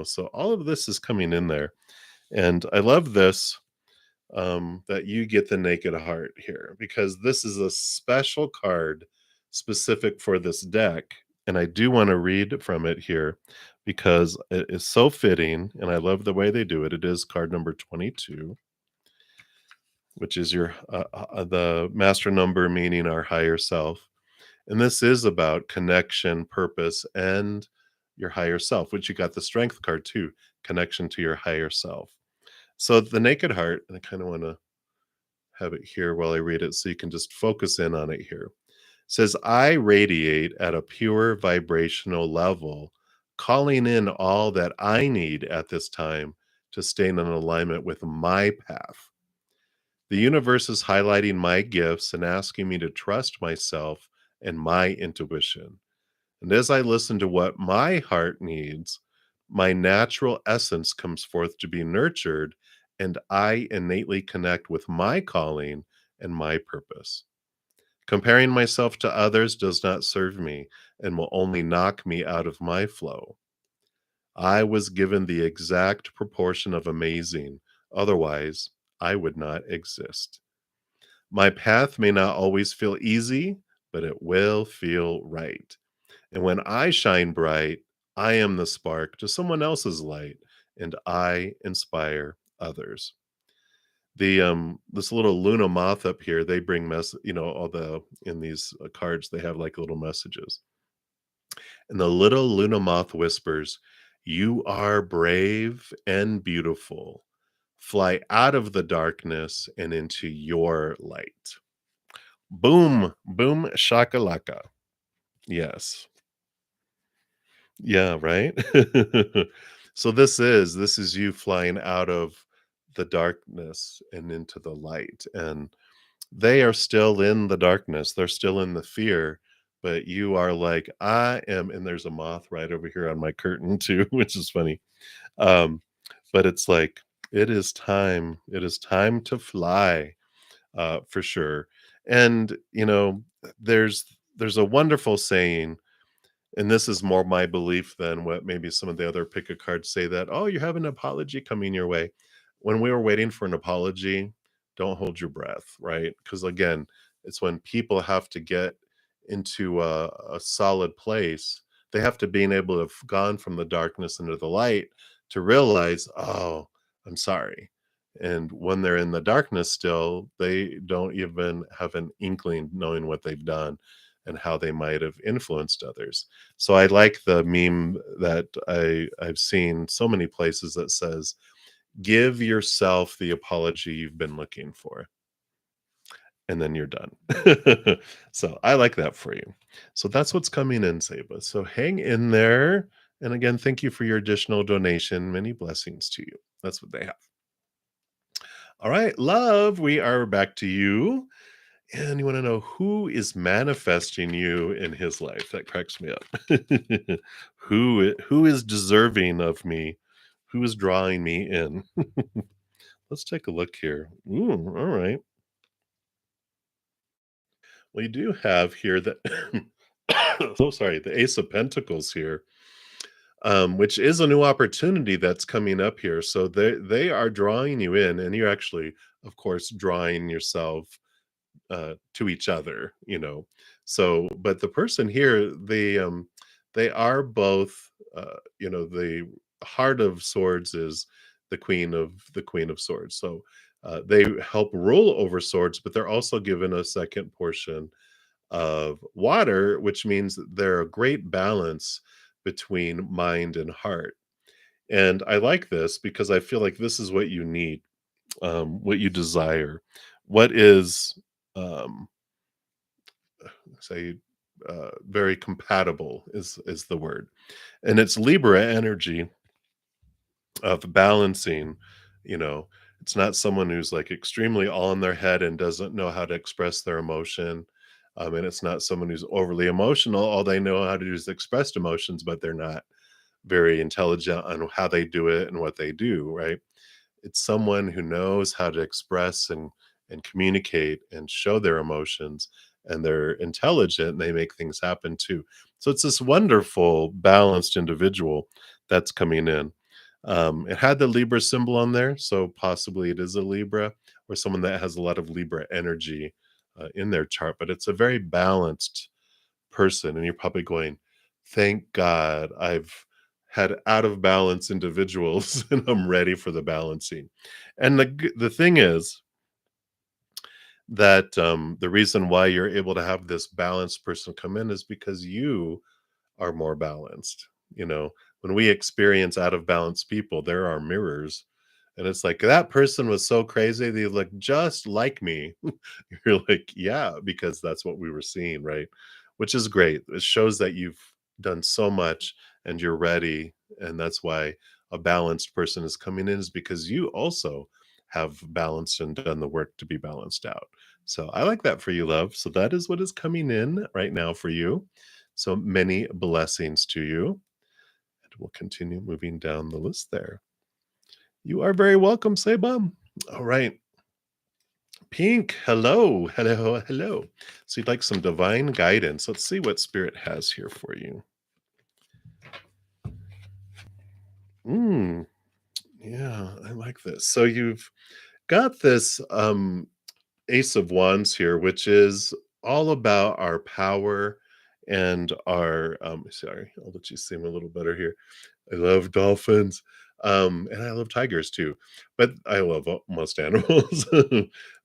so all of this is coming in there. And I love this, that you get the Naked Heart here, because this is a special card specific for this deck. And I do want to read from it here because it is so fitting. And I love the way they do it. It is card number 22, which is the master number, meaning our higher self. And this is about connection, purpose, and your higher self, which you got the Strength card too, connection to your higher self. So the Naked Heart, and I kind of want to have it here while I read it so you can just focus in on it here. Says, I radiate at a pure vibrational level, calling in all that I need at this time to stay in alignment with my path. The universe is highlighting my gifts and asking me to trust myself and my intuition. And as I listen to what my heart needs, my natural essence comes forth to be nurtured, and I innately connect with my calling and my purpose. Comparing myself to others does not serve me and will only knock me out of my flow. I was given the exact proportion of amazing, otherwise, I would not exist. My path may not always feel easy, but it will feel right. And when I shine bright, I am the spark to someone else's light, and I inspire others. This little Luna moth up here, they bring all the in these cards, they have like little messages. And the little Luna moth whispers, "You are brave and beautiful. Fly out of the darkness and into your light." Boom, boom, shakalaka. Yes. Yeah, right? So this is you flying out of the darkness and into the light, and they are still in the darkness, they're still in the fear, but you are like, "I am," and there's a moth right over here on my curtain too, which is funny. Um, but it's like, it is time to fly, for sure. And, there's a wonderful saying, and this is more my belief than what maybe some of the other pick a cards say, that, "Oh, you have an apology coming your way." When we were waiting for an apology, don't hold your breath, right? Because again, it's when people have to get into a solid place, they have to being able to have gone from the darkness into the light to realize, "Oh, I'm sorry." And when they're in the darkness still, they don't even have an inkling knowing what they've done and how they might have influenced others. So I like the meme that I've seen so many places that says, "Give yourself the apology you've been looking for, and then you're done." So I like that for you. So that's what's coming in, Saba. So hang in there. And again, thank you for your additional donation. Many blessings to you. That's what they have. All right, love, we are back to you. And you want to know who is manifesting you in his life? That cracks me up. Who is deserving of me? Who is drawing me in? Let's take a look here. Ooh, all right. We do have here that so sorry, the Ace of Pentacles here, which is a new opportunity that's coming up here. So they are drawing you in, and you're actually, of course, drawing yourself to each other, you know. So, but the person here, they are both, the Heart of Swords is the Queen of Swords. So, they help rule over swords, but they're also given a second portion of water, which means that they're a great balance between mind and heart. And I like this because I feel like this is what you need, what you desire. What is um, say very compatible is the word, and it's Libra energy of balancing. You know, it's not someone who's like extremely all in their head and doesn't know how to express their emotion. And it's not someone who's overly emotional. All they know how to do is express emotions, but they're not very intelligent on how they do it and what they do, right? It's someone who knows how to express and communicate and show their emotions, and they're intelligent and they make things happen too. So it's this wonderful balanced individual that's coming in. It had the Libra symbol on there, so possibly it is a Libra or someone that has a lot of Libra energy in their chart, but it's a very balanced person. And you're probably going, thank God I've had out of balance individuals and I'm ready for the balancing. And the thing is that the reason why you're able to have this balanced person come in is because you are more balanced. You know, when we experience out of balance people, there are mirrors. And it's like that person was so crazy, they look just like me. You're like, yeah, because that's what we were seeing, right? Which is great. It shows that you've done so much and you're ready. And that's why a balanced person is coming in, is because you also have balanced and done the work to be balanced out. So I like that for you, love. So that is what is coming in right now for you. So many blessings to you. And we'll continue moving down the list there. You are very welcome, say bum. All right. Pink, hello, hello, hello. So you'd like some divine guidance. Let's see what spirit has here for you. Mm, yeah, I like this. So you've got this Ace of Wands here, which is all about our power and our sorry, I'll let you see him a little better here. I love dolphins, and I love tigers too, but I love most animals.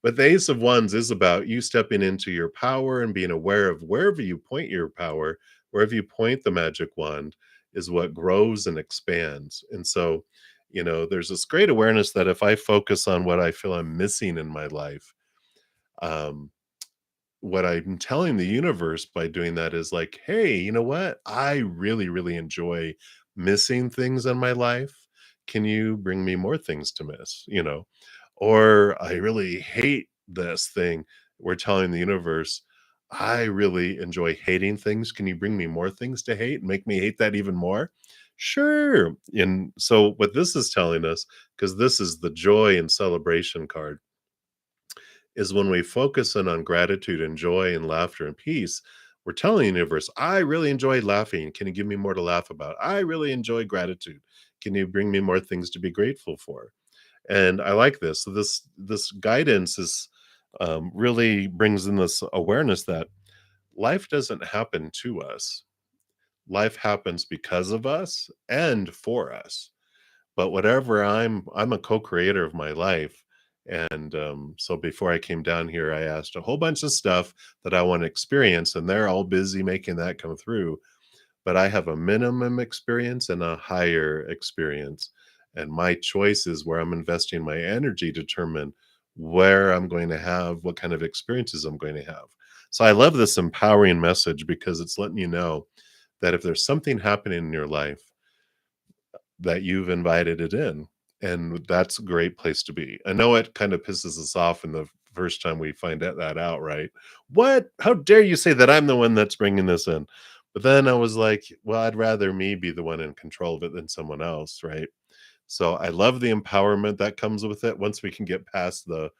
But the Ace of Wands is about you stepping into your power and being aware of wherever you point your power, wherever you point the magic wand, is what grows and expands. And so, you know, there's this great awareness that if I focus on what I feel I'm missing in my life, um, what I'm telling the universe by doing that is like, hey, you know what? I really, really enjoy missing things in my life. Can you bring me more things to miss? You know, or I really hate this thing. We're telling the universe, I really enjoy hating things. Can you bring me more things to hate and make me hate that even more? Sure. And so, what this is telling us, because this is the joy and celebration card, is when we focus in on gratitude and joy and laughter and peace, we're telling the universe, I really enjoyed laughing. Can you give me more to laugh about? I really enjoy gratitude. Can you bring me more things to be grateful for? And I like this. So this guidance is really brings in this awareness that life doesn't happen to us. Life happens because of us and for us. But whatever I'm a co-creator of my life, and, so before I came down here, I asked a whole bunch of stuff that I wanna experience, and they're all busy making that come through, but I have a minimum experience and a higher experience, and my choices where I'm investing my energy determine where I'm going to have what kind of experiences I'm going to have. So I love this empowering message because it's letting you know that if there's something happening in your life, that you've invited it in. and that's a great place to be. I know it kind of pisses us off in the first time we find that out, right? "What? How dare you say that I'm the one that's bringing this in?" But then I was like, "Well, I'd rather me be the one in control of it than someone else," right? So I love the empowerment that comes with it once we can get past the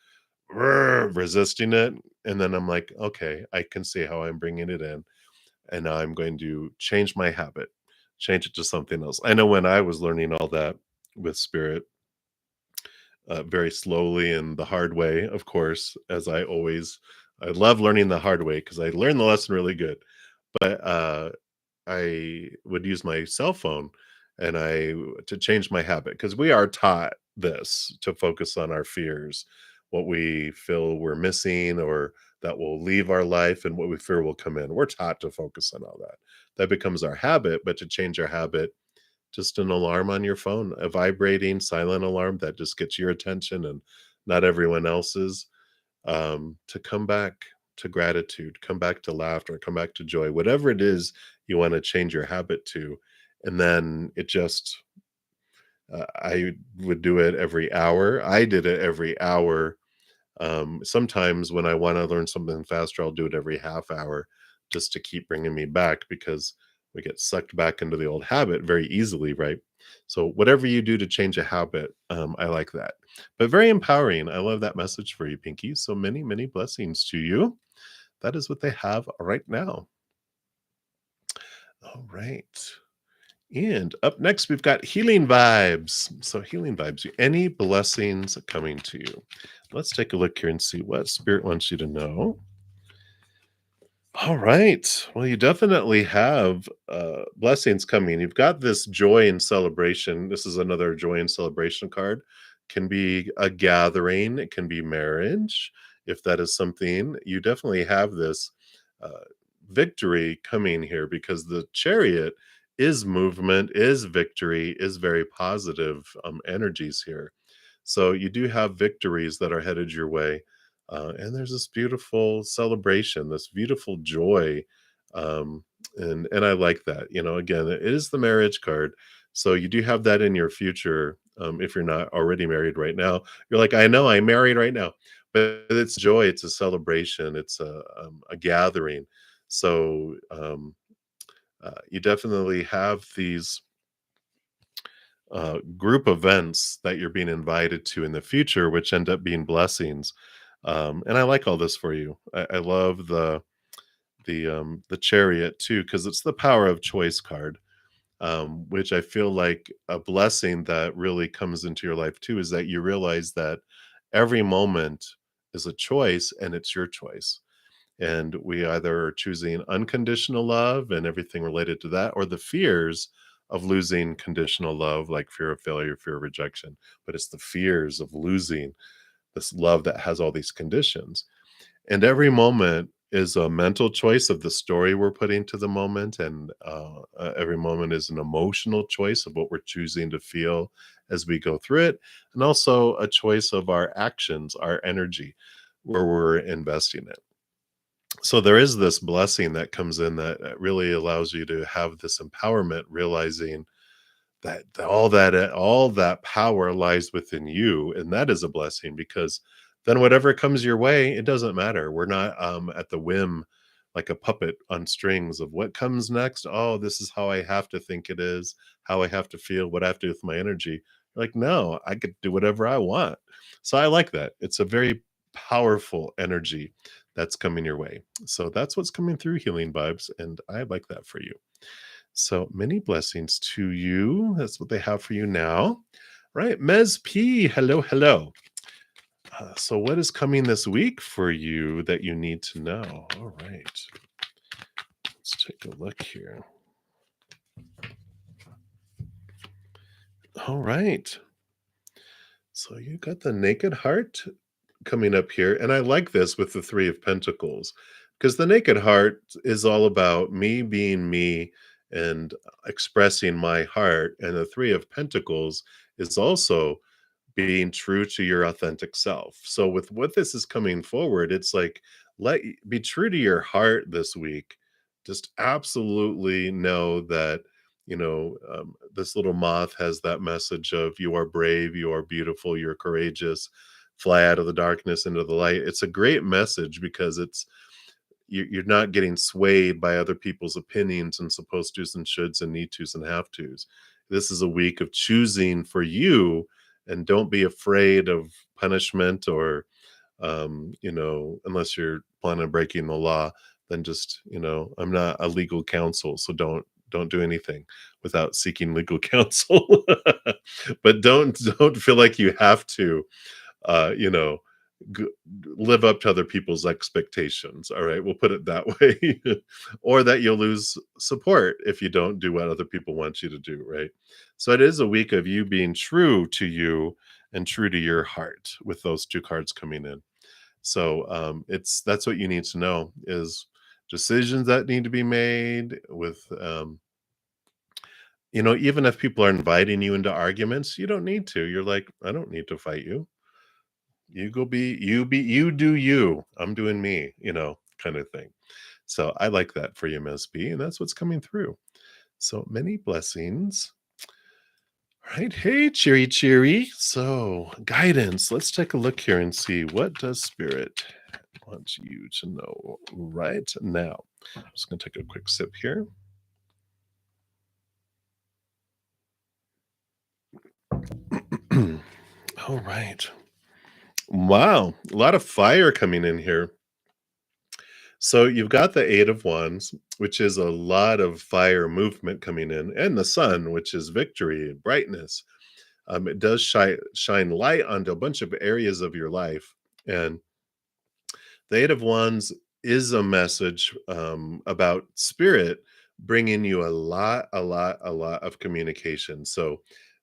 resisting it, and then I'm like, "Okay, I can see how I'm bringing it in, and now I'm going to change my habit, change it to something else." I know when I was learning all that with spirit, very slowly and the hard way, of course, as I love learning the hard way because I learned the lesson really good. But I would use my cell phone and to change my habit because we are taught this to focus on our fears, what we feel we're missing or that will leave our life and what we fear will come in. We're taught to focus on all that. That becomes our habit, but to change our habit, just an alarm on your phone, a vibrating silent alarm that just gets your attention and not everyone else's, to come back to gratitude, come back to laughter, come back to joy, whatever it is you wanna change your habit to, and then it just I would do it every hour. I did it every hour. Sometimes when I wanna learn something faster, I'll do it every half hour just to keep bringing me back because we get sucked back into the old habit very easily, right? So whatever you do to change a habit, I like that. But very empowering. I love that message for you, Pinky. So many, many blessings to you. That is what they have right now. All right. And up next, we've got healing vibes. So, healing vibes, any blessings coming to you? Let's take a look here and see what Spirit wants you to know. All right. Well, you definitely have blessings coming. You've got this joy and celebration. This is another joy and celebration card. Can be a gathering, it can be marriage. If that is something, you definitely have this uh, victory coming here because the chariot is movement, is victory, is very positive energies here. So you do have victories that are headed your way, and there's this beautiful celebration, this beautiful joy, um, and I like that. You know, again, it is the marriage card, so you do have that in your future. If you're not already married right now, you're like, I know I'm married right now, but it's joy, it's a celebration, it's a gathering. So you definitely have these group events that you're being invited to in the future, which end up being blessings. And I like all this for you. I love the chariot too because it's the power of choice card, which I feel like a blessing that really comes into your life too is that you realize that every moment is a choice and it's your choice. And we either are choosing unconditional love and everything related to that, or the fears of losing conditional love, like fear of failure, fear of rejection. But it's the fears of losing this love that has all these conditions. And every moment is a mental choice of the story we're putting to the moment. And every moment is an emotional choice of what we're choosing to feel as we go through it. And also a choice of our actions, our energy, where we're investing it. So there is this blessing that comes in that really allows you to have this empowerment, realizing that all that power lies within you, and that is a blessing because then whatever comes your way, it doesn't matter. We're not at the whim, like a puppet on strings of what comes next. Oh, this is how I have to think it is, how I have to feel, what I have to do with my energy. Like, no, I could do whatever I want. So I like that. It's a very powerful energy that's coming your way. So that's what's coming through healing vibes, and I like that for you. So many blessings to you. That's what they have for you now. Right. Ms. P, hello, hello. So, what is coming this week for you that you need to know? All right. Let's take a look here. All right. So, you got the Naked Heart coming up here. And I like this with the Three of Pentacles because the Naked Heart is all about me being me and expressing my heart. And the Three of Pentacles is also being true to your authentic self. So with what this is coming forward, it's like be true to your heart this week. Just absolutely know that This little moth has that message of you are brave, you are beautiful, you're courageous, fly out of the darkness into the light. It's a great message because you're not getting swayed by other people's opinions and supposed tos and shoulds and need tos and have tos. This is a week of choosing for you, and don't be afraid of punishment or unless you're planning on breaking the law, then just, I'm not a legal counsel, so don't do anything without seeking legal counsel. But don't feel like you have to, uh, you know, g- live up to other people's expectations. All right, we'll put it that way, or that you'll lose support if you don't do what other people want you to do. Right. So it is a week of you being true to you and true to your heart with those two cards coming in. So it's that's what you need to know is decisions that need to be made with even if people are inviting you into arguments, you don't need to. You're like, I don't need to fight you. You go be you do you. I'm doing me, kind of thing. So I like that for you, Ms. B, and that's what's coming through. So many blessings. All right. Hey, cheery, cheery. So guidance. Let's take a look here and see what does spirit want you to know right now. I'm just going to take a quick sip here. All right. Wow. A lot of fire coming in here. So you've got the Eight of Wands, which is a lot of fire movement coming in, and the Sun, which is victory and brightness. It does shine light onto a bunch of areas of your life. And the Eight of Wands is a message about spirit bringing you a lot of communication. So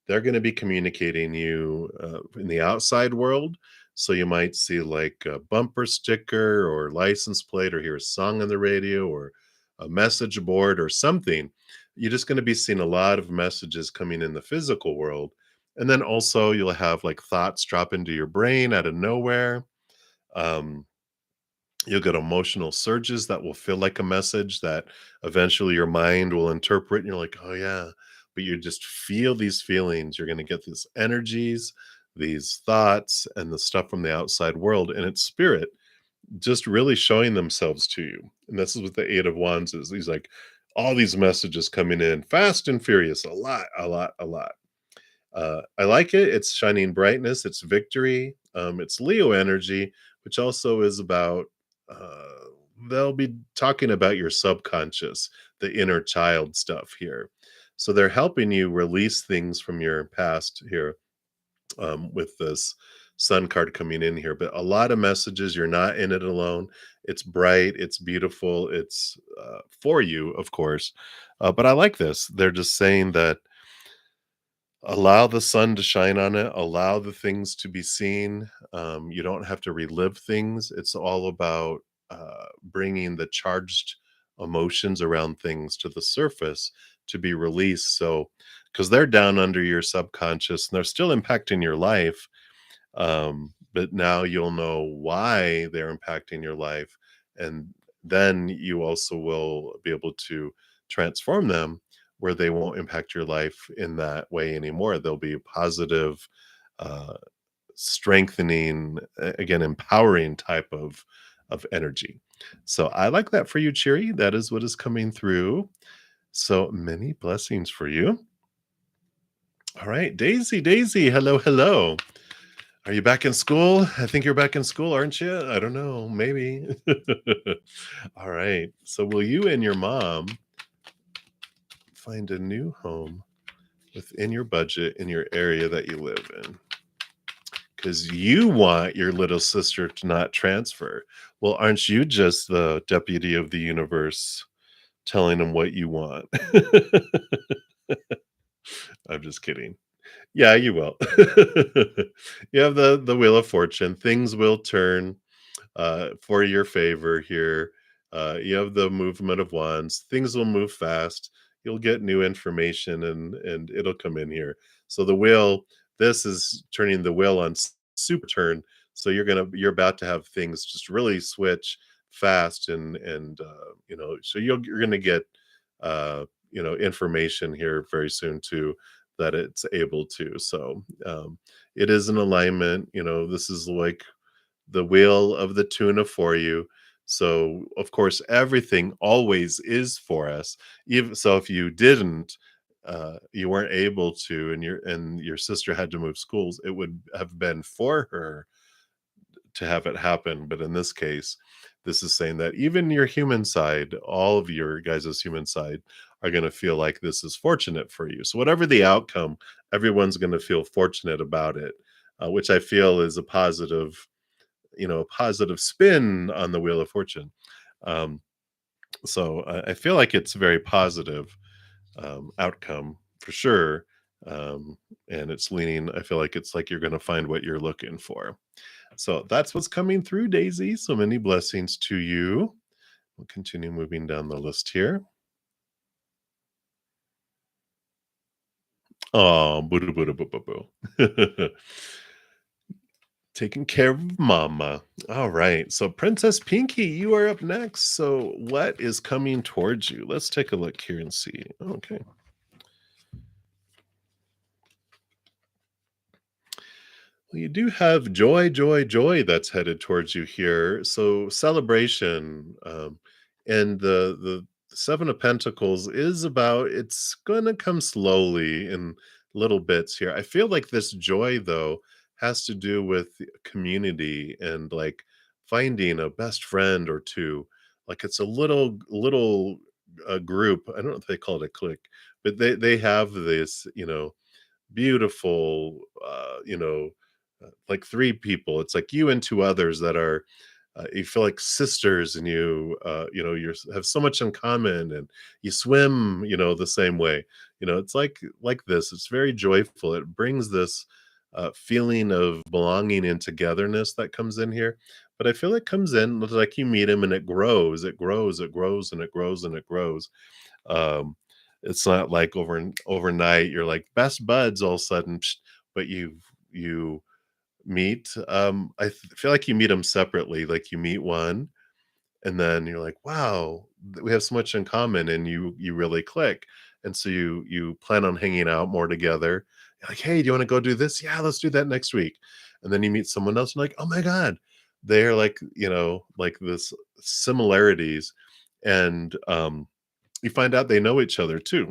they're going to be communicating you in the outside world. So you might see like a bumper sticker or license plate or hear a song on the radio or a message board or something. You're just going to be seeing a lot of messages coming in the physical world. And then also you'll have like thoughts drop into your brain out of nowhere. Um, You'll get emotional surges that will feel like a message that eventually your mind will interpret, and you're like, "Oh, yeah." But you just feel these feelings. You're gonna get these energies, these thoughts, and the stuff from the outside world, and it's spirit just really showing themselves to you. And this is what the Eight of Wands is. These like all these messages coming in fast and furious, a lot, a lot, a lot. I like it. It's shining brightness. It's victory. It's Leo energy, which also is about. Uh, they'll be talking about your subconscious, the inner child stuff here. So they're helping you release things from your past here with this Sun card coming in here. But a lot of messages. You're not in it alone. It's bright. It's beautiful. It's for you, of course. But I like this. They're just saying that allow the sun to shine on it, allow the things to be seen. You don't have to relive things. It's all about bringing the charged emotions around things to the surface to be released. So, because they're down under your subconscious and they're still impacting your life, but now you'll know why they're impacting your life. And then you also will be able to transform them where they won't impact your life in that way anymore. They'll be positive, uh, strengthening, again, empowering type of energy. So I like that for you, Cheery. That is what is coming through. So many blessings for you. All right, Daisy, Daisy, hello, hello. Are you back in school? I think you're back in school, aren't you? I don't know, maybe. All right. So will you and your mom find a new home within your budget in your area that you live in? Because you want your little sister to not transfer. Well, aren't you just the deputy of the universe telling them what you want? I'm just kidding. Yeah, you will. You have the wheel of fortune. Things will turn for your favor here. You have the movement of wands. Things will move fast. You'll get new information and it'll come in here. So the wheel, this is turning the wheel on super turn. So you're about to have things just really switch fast and so you're gonna get information here very soon too, that it's able to. So it is an alignment. This is like the wheel of the tuna for you. So of course everything always is for us. Even so, if you didn't, you weren't able to, and your sister had to move schools, it would have been for her to have it happen. But in this case, this is saying that even your human side, all of your guys' human side, are going to feel like this is fortunate for you. So whatever the outcome, everyone's going to feel fortunate about it, which I feel is a positive spin on the wheel of fortune. Um, so I feel like it's a very positive outcome for sure. And it's leaning, I feel like it's like you're going to find what you're looking for. So that's what's coming through, Daisy. So many blessings to you. We'll continue moving down the list here. Oh, boo boo boo boo boo. Taking care of mama. All right. So, Princess Pinky, you are up next. So, what is coming towards you? Let's take a look here and see. Okay. Well, you do have joy, joy, joy that's headed towards you here. So celebration, and the Seven of Pentacles is about. It's gonna come slowly in little bits here. I feel like this joy though has to do with community and like finding a best friend or two. Like it's a little group. I don't know if they call it a clique, but they have this beautiful, like three people. It's like you and two others that are, you feel like sisters, and you have so much in common, and you swim, the same way. It's like this. It's very joyful. It brings this feeling of belonging and togetherness that comes in here. But I feel it comes in like you meet him and it grows, it grows, it grows, and it grows, and it grows. um, it's not like overnight you're like best buds all of a sudden, but you meet. Feel like you meet them separately. Like you meet one, and then you're like, wow, we have so much in common, and you really click. And so you plan on hanging out more together. You're like, hey, do you want to go do this? Yeah, let's do that next week. And then you meet someone else and like, oh my god, they're like, like this similarities. And you find out they know each other too.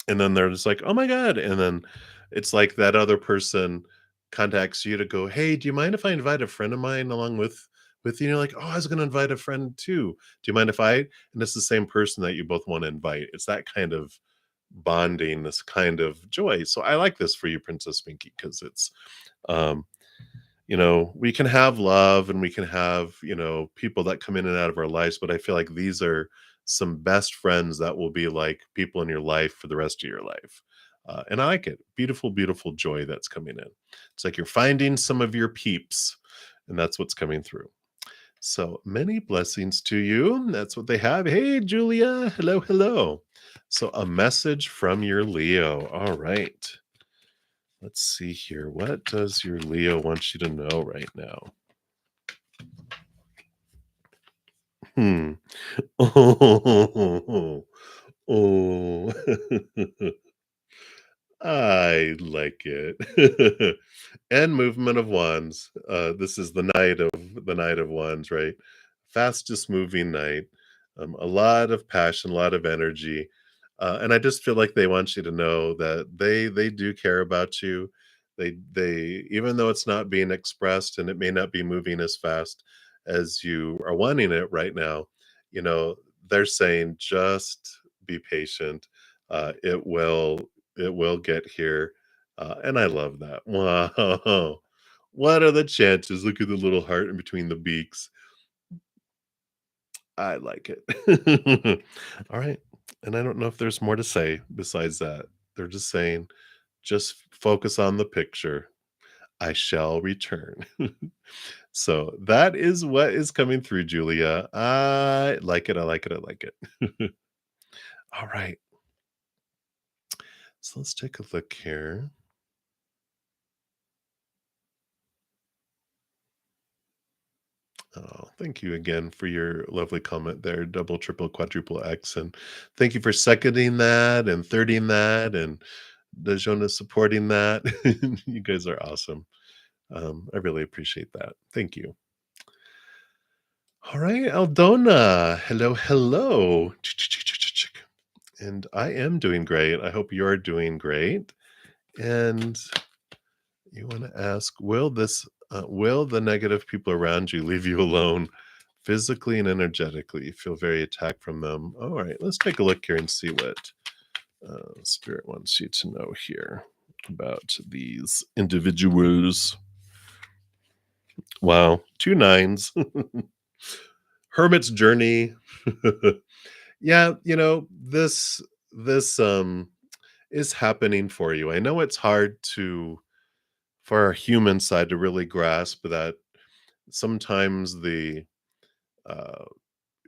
And then they're just like, "Oh my god," and then it's like that other person contacts you to go, "Hey, do you mind if I invite a friend of mine along with you?" And you're like, "Oh, I was gonna invite a friend too. Do you mind if I?" And it's the same person that you both wanna invite. It's that kind of bonding, this kind of joy. So I like this for you, Princess Pinky, because it's, um we can have love and we can have, people that come in and out of our lives, but I feel like these are some best friends that will be like people in your life for the rest of your life. And I like it. Beautiful, beautiful joy that's coming in. It's like you're finding some of your peeps, and that's what's coming through. So many blessings to you. That's what they have. Hey, Julia. Hello, hello. So, a message from your Leo. All right. Let's see here. What does your Leo want you to know right now? Hmm. Oh, oh. I like it. And movement of wands. This is the Knight of Wands, right? Fastest moving knight. A lot of passion, a lot of energy. And I just feel like they want you to know that they do care about you. They even though it's not being expressed and it may not be moving as fast as you are wanting it right now, you know, they're saying just be patient. It will get here. And I love that. Wow. What are the chances? Look at the little heart in between the beaks. I like it. All right. And I don't know if there's more to say besides that. They're just saying, just focus on the picture. I shall return. So that is what is coming through, Julia. I like it. I like it. I like it. All right. So let's take a look here. Oh, thank you again for your lovely comment there, double, triple, quadruple X. And thank you for seconding that and thirding that and Dejona supporting that. You guys are awesome. I really appreciate that. Thank you. All right, Aldona. Hello, hello. And I am doing great. I hope you're doing great. And you want to ask, will the negative people around you leave you alone physically and energetically? You feel very attacked from them. All right, let's take a look here and see what Spirit wants you to know here about these individuals. Wow, two nines. Hermit's journey. Yeah, this is happening for you. I know it's hard to for our human side to really grasp that sometimes the uh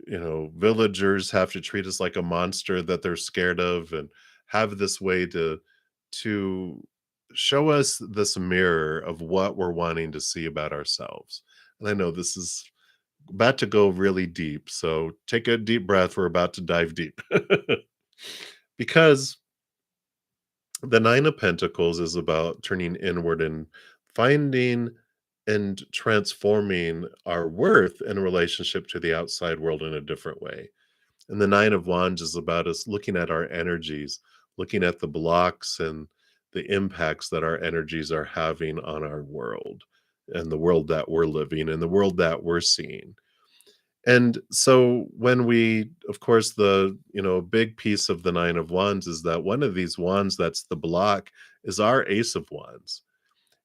villagers have to treat us like a monster that they're scared of and have this way to show us this mirror of what we're wanting to see about ourselves. And I know this is about to go really deep, so take a deep breath. We're about to dive deep. Because the Nine of Pentacles is about turning inward and finding and transforming our worth in relationship to the outside world in a different way. And the Nine of Wands is about us looking at our energies, looking at the blocks and the impacts that our energies are having on our world and the world that we're living and the world that we're seeing. And so when we, of course, big piece of the Nine of Wands is that one of these wands that's the block is our Ace of Wands.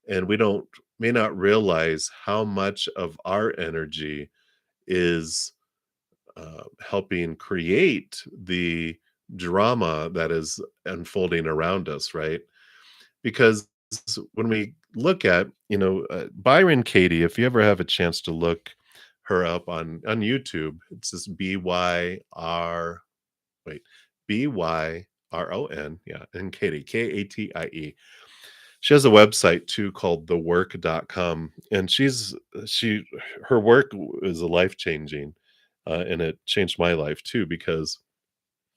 And we don't may not realize how much of our energy is helping create the drama that is unfolding around us, right? Because when we look at, Byron Katie, if you ever have a chance to look her up on YouTube, it's this BYR, wait, BYRON, yeah, and Katie, Katie. She has a website too called thework.com, and she her work is a life changing, and it changed my life too because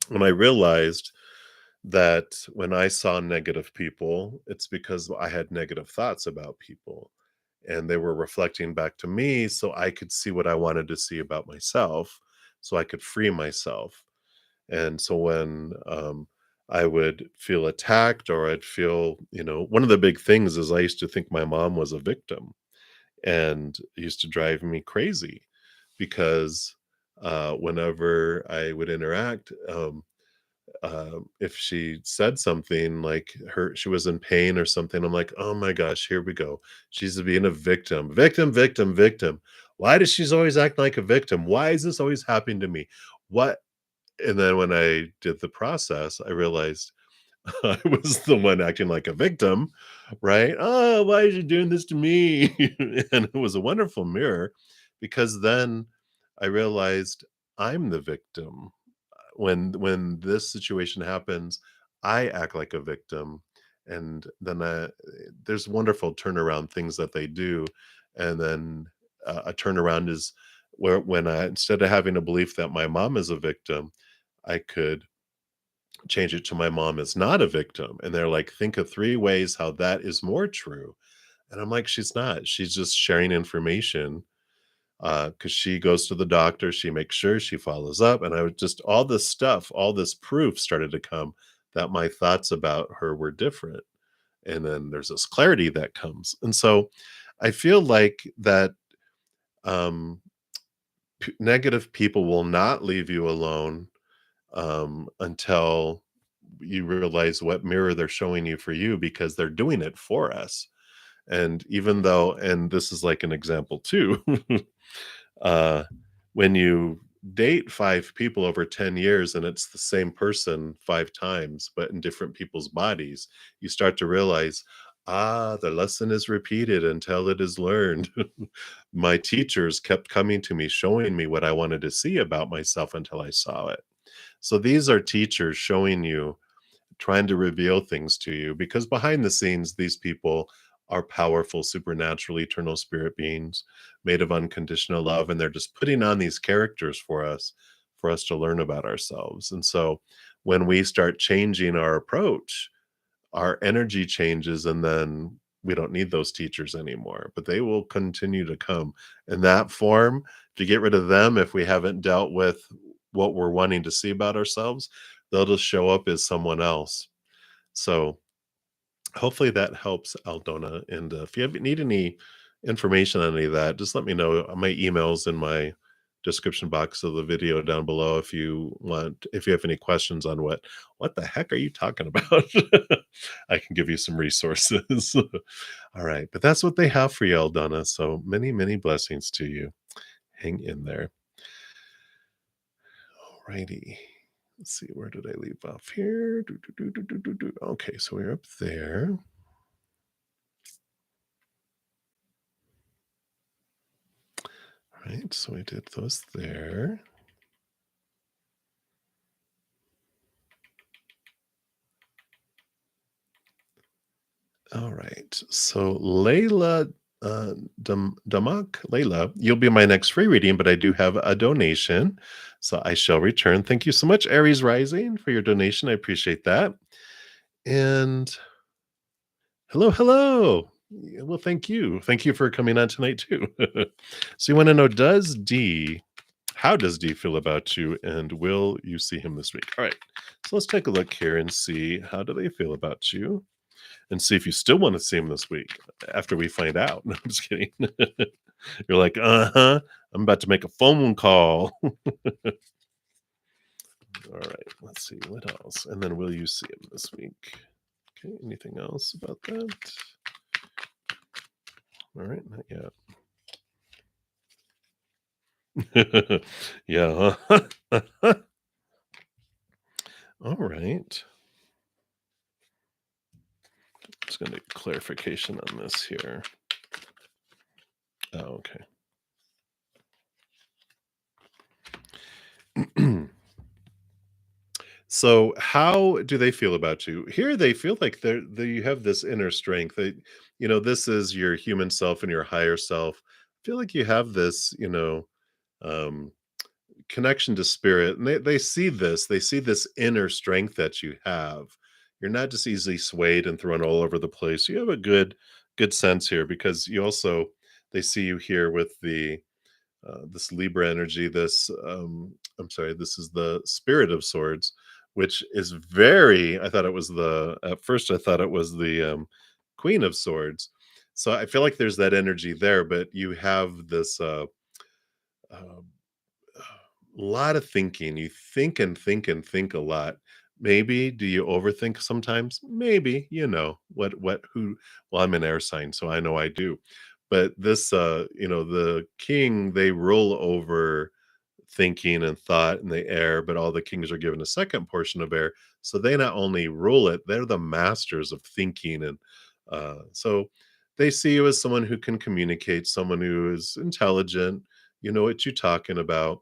when I realized that when I saw negative people, it's because I had negative thoughts about people and they were reflecting back to me so I could see what I wanted to see about myself so I could free myself. And so when I would feel attacked or I'd feel, one of the big things is I used to think my mom was a victim and it used to drive me crazy because whenever I would interact, if she said something like she was in pain or something, I'm like, oh my gosh, here we go. She's being a victim, victim, victim, victim. Why does she's always act like a victim? Why is this always happening to me? What? And then when I did the process, I realized I was the one acting like a victim, right? Oh, why is you doing this to me? And it was a wonderful mirror because then I realized I'm the victim. When this situation happens, I act like a victim, and then there's wonderful turnaround things that they do, and then a turnaround is where when I instead of having a belief that my mom is a victim, I could change it to my mom is not a victim. And they're like, think of three ways how that is more true. And I'm like, she's not. She's just sharing information because she goes to the doctor, she makes sure she follows up. And I would just all this stuff, all this proof started to come that my thoughts about her were different. And then there's this clarity that comes. And so I feel like that um, negative people will not leave you alone until you realize what mirror they're showing you for you because they're doing it for us. And even though, and this is like an example too, uh, when you date five people over 10 years and it's the same person five times, but in different people's bodies, you start to realize, the lesson is repeated until it is learned. My teachers kept coming to me, showing me what I wanted to see about myself until I saw it. So these are teachers showing you, trying to reveal things to you because behind the scenes, these people are powerful, supernatural, eternal spirit beings made of unconditional love, and they're just putting on these characters for us to learn about ourselves. And so when we start changing our approach, our energy changes, and then we don't need those teachers anymore, but they will continue to come in that form. To get rid of them, if we haven't dealt with what we're wanting to see about ourselves, they'll just show up as someone else. So hopefully that helps, Aldona. And if you need any information on any of that, just let me know. My email's in my description box of the video down below if you want, if you have any questions on what the heck are you talking about? I can give you some resources. All right, but that's what they have for you, Aldona. So many, many blessings to you. Hang in there. Alrighty. Let's see, where did I leave off here? Okay, so we're up there. Right, so we did those there. All right, so Layla, Damak, Layla, you'll be my next free reading, but I do have a donation, so I shall return. Thank you so much, Aries Rising, for your donation. I appreciate that. And hello, hello. Well, thank you. Thank you for coming on tonight too. So you want to know, how does D feel about you, and will you see him this week? All right. So let's take a look here and see, how do they feel about you, and see if you still want to see him this week after we find out. No, I'm just kidding. You're like, uh-huh. I'm about to make a phone call. All right. Let's see what else. And then will you see him this week? Okay. Anything else about that? All right. Not yet. Yeah. All right. Just going to get clarification on this here. Oh, okay. So how do they feel about you? Here they feel like they you have this inner strength. This is your human self and your higher self. I feel like you have this, um, connection to spirit, and they see this inner strength that you have. You're not just easily swayed and thrown all over the place. You have a good sense here, because you also, they see you here with the this Libra energy, I'm sorry, this is the Spirit of Swords, which is very, I thought it was at first I thought it was the Queen of Swords. So I feel like there's that energy there, but you have this uh, lot of thinking. You think and think and think a lot. Maybe do you overthink sometimes? Maybe, who, well, I'm an air sign, so I know I do. But this, the king, they rule over thinking and thought in the air, but all the kings are given a second portion of air. So they not only rule it, they're the masters of thinking. And so they see you as someone who can communicate, someone who is intelligent, you know what you're talking about.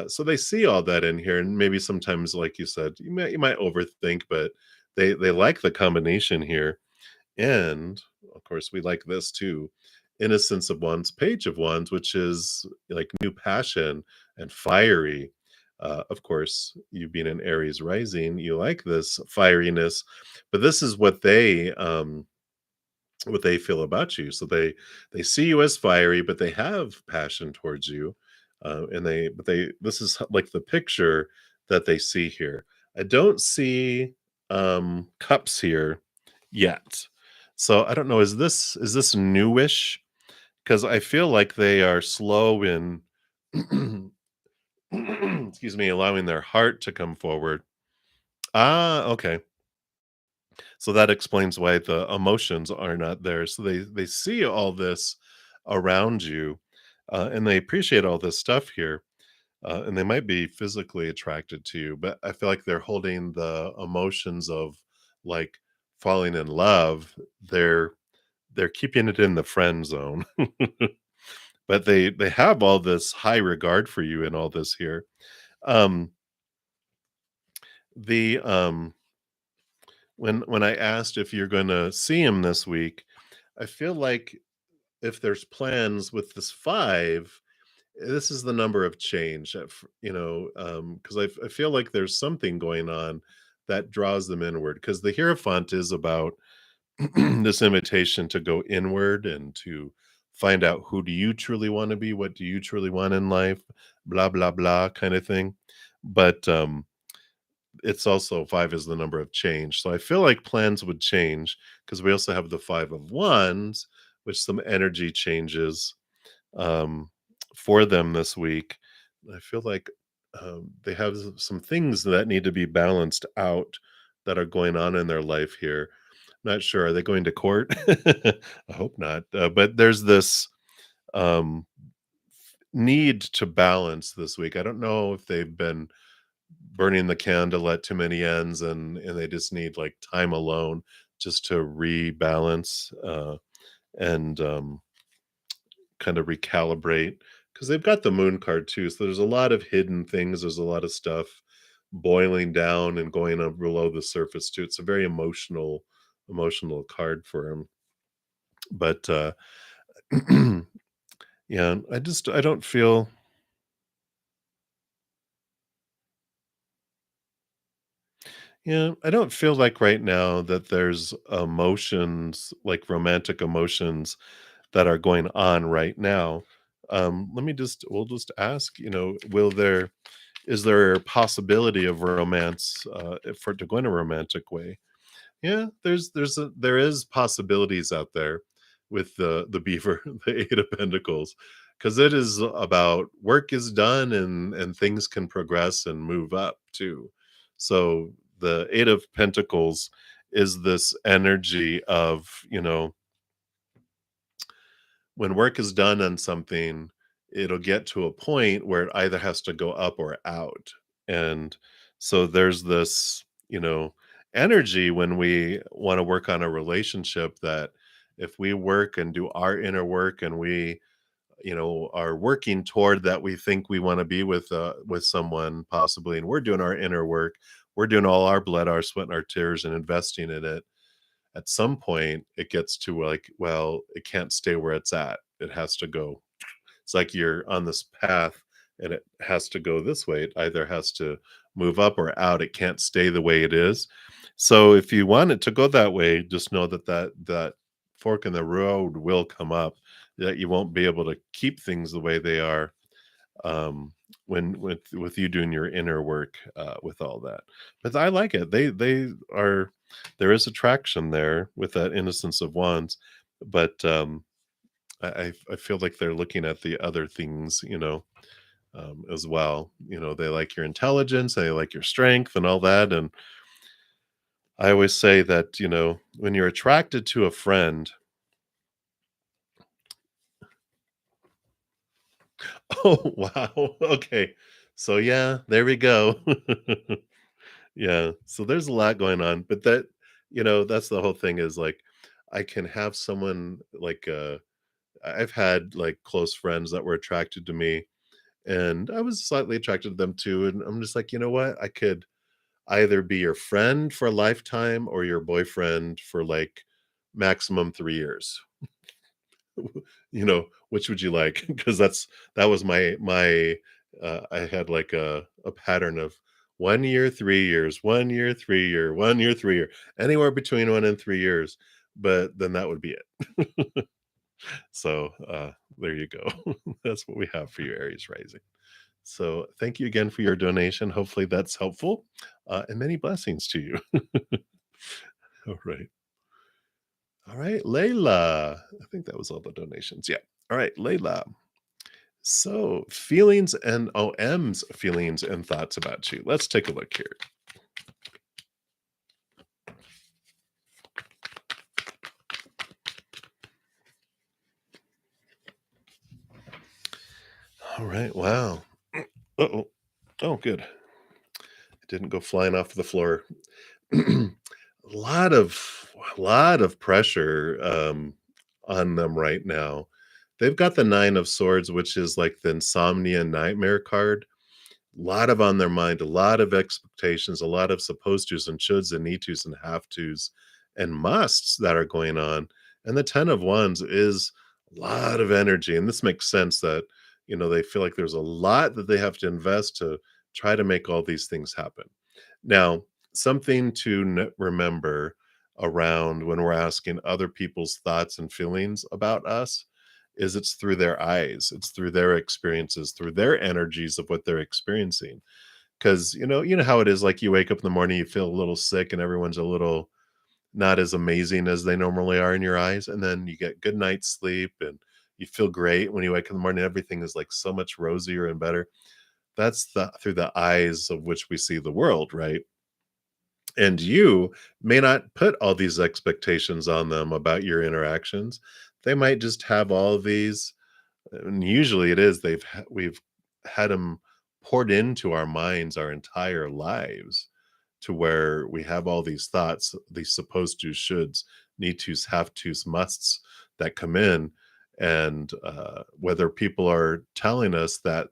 So they see all that in here, and maybe sometimes, like you said, you might overthink, but they like the combination here. And of course, we like this too. Innocence of Wands, Page of Wands, which is like new passion and fiery. Of course, you being an Aries rising, you like this fieriness, but this is what they feel about you. So they see you as fiery, but they have passion towards you, and they this is like the picture that they see here. I don't see cups here yet, so I don't know. Is this newish? Because I feel like they are slow in excuse me, allowing their heart to come forward. Ah, okay. So that explains why the emotions are not there. So they see all this around you, and they appreciate all this stuff here, and they might be physically attracted to you, but I feel like they're holding the emotions of, like, falling in love. They're keeping it in the friend zone, but they have all this high regard for you and all this here. Um, the when I asked if you're going to see him this week, I feel like if there's plans with this 5, this is the number of change, because I feel like there's something going on that draws them inward. Because the Hierophant is about this invitation to go inward and to find out who do you truly want to be, what do you truly want in life, blah blah blah kind of thing. But it's also 5 is the number of change. So I feel like plans would change because we also have the 5 of Wands, which some energy changes um, for them this week. I feel like they have some things that need to be balanced out that are going on in their life here. Not sure. Are they going to court? I hope not. But there's this um, need to balance this week. I don't know if they've been burning the candle at too many ends, and they just need like time alone just to rebalance and kind of recalibrate, because they've got the moon card too. So there's a lot of hidden things. There's a lot of stuff boiling down and going up below the surface too. It's a very emotional card for him. But yeah, I don't feel. Yeah, I don't feel like right now that there's emotions, like romantic emotions, that are going on right now. We'll just ask, will there is there a possibility of romance for it to go in a romantic way? Yeah, there is possibilities out there with the beaver, the 8 of Pentacles, because it is about work is done and things can progress and move up too. So the 8 of Pentacles is this energy of, when work is done on something, it'll get to a point where it either has to go up or out. And so there's this, energy when we want to work on a relationship, that if we work and do our inner work and we, are working toward that, we think we want to be with someone possibly, and we're doing our inner work, we're doing all our blood, our sweat, and our tears and investing in it. At some point it gets to like, well, it can't stay where it's at, it has to go. It's like you're on this path and it has to go this way, it either has to move up or out, it can't stay the way it is. So if you want it to go that way, just know that fork in the road will come up, that you won't be able to keep things the way they are, um when with you doing your inner work with all that. But I like it, they are, there is attraction there with that innocence of wands. But I feel like they're looking at the other things, as well. They like your intelligence, they like your strength and all that. And I always say that, when you're attracted to a friend. Oh, wow. Okay. So yeah, there we go. Yeah. So there's a lot going on, but that's the whole thing, is like I can have someone like I've had like close friends that were attracted to me, and I was slightly attracted to them too. And I'm just like, you know what? I could either be your friend for a lifetime or your boyfriend for like maximum 3 years. Which would you like? Because that was my I had like a pattern of 1 year, 3 years, 1 year, 3 year, 1 year, 3 year, anywhere between 1 and 3 years. But then that would be it. So there you go. That's what we have for you, Aries rising. So thank you again for your donation. Hopefully that's helpful. And many blessings to you. All right. All right, Layla. I think that was all the donations. Yeah. All right, Layla. So, feelings and OM's feelings and thoughts about you. Let's take a look here. All right. Wow. Uh-oh. Oh, good. It didn't go flying off the floor. a lot of pressure on them right now. They've got the 9 of Swords, which is like the insomnia nightmare card. A lot of on their mind, a lot of expectations, a lot of supposed tos and shoulds and need tos and have tos and musts that are going on. And the 10 of wands is a lot of energy, and this makes sense that, they feel like there's a lot that they have to invest to try to make all these things happen. Now, something to remember around when we're asking other people's thoughts and feelings about us is it's through their eyes, it's through their experiences, through their energies of what they're experiencing. Because you know how it is. Like, you wake up in the morning, you feel a little sick, and everyone's a little not as amazing as they normally are in your eyes, and then you get good night's sleep, and you feel great when you wake up in the morning. Everything is like so much rosier and better. That's the through the eyes of which we see the world, right? And you may not put all these expectations on them about your interactions. They might just have all these, and usually it is we've had them poured into our minds our entire lives, to where we have all these thoughts, these supposed to, shoulds, need tos, have tos, musts that come in. And whether people are telling us that,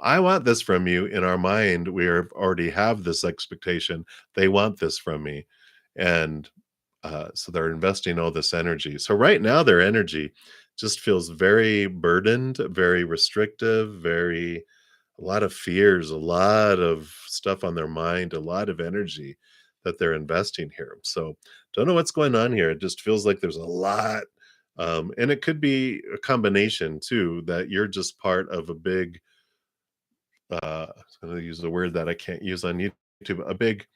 I want this from you, in our mind, already have this expectation. They want this from me. And so they're investing all this energy. So right now, their energy just feels very burdened, very restrictive, very a lot of fears, a lot of stuff on their mind, a lot of energy that they're investing here. So don't know what's going on here. It just feels like there's a lot. And it could be a combination too, that you're just part of a big, I was going to use a word that I can't use on YouTube, a big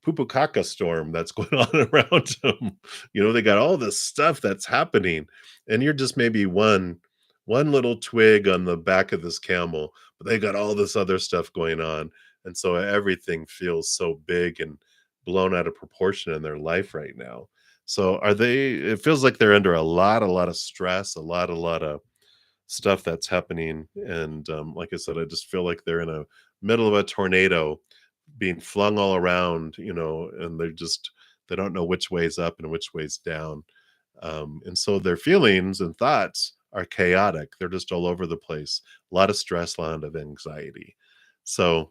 pupukaka storm that's going on around them. They got all this stuff that's happening, and you're just maybe one little twig on the back of this camel, but they got all this other stuff going on, and so everything feels so big and blown out of proportion in their life right now. So are they? It feels like they're under a lot of stress, a lot of stuff that's happening, and like I said, I just feel like they're in a middle of a tornado being flung all around, and they don't know which way's up and which way's down. And so their feelings and thoughts are chaotic. They're just all over the place. A lot of stress, a lot of anxiety. So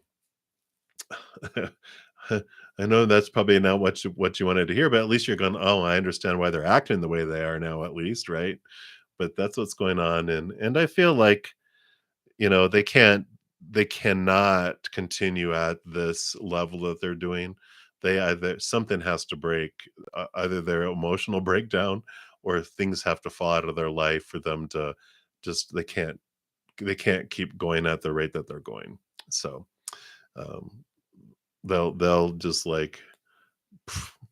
I know that's probably not what you wanted to hear, but at least you're going, oh, I understand why they're acting the way they are now, at least, right? But that's what's going on. And I feel like, they cannot continue at this level that they're doing. They either something has to break, either their emotional breakdown, or things have to fall out of their life for them to just they can't keep going at the rate that they're going. So, um, they'll just, like,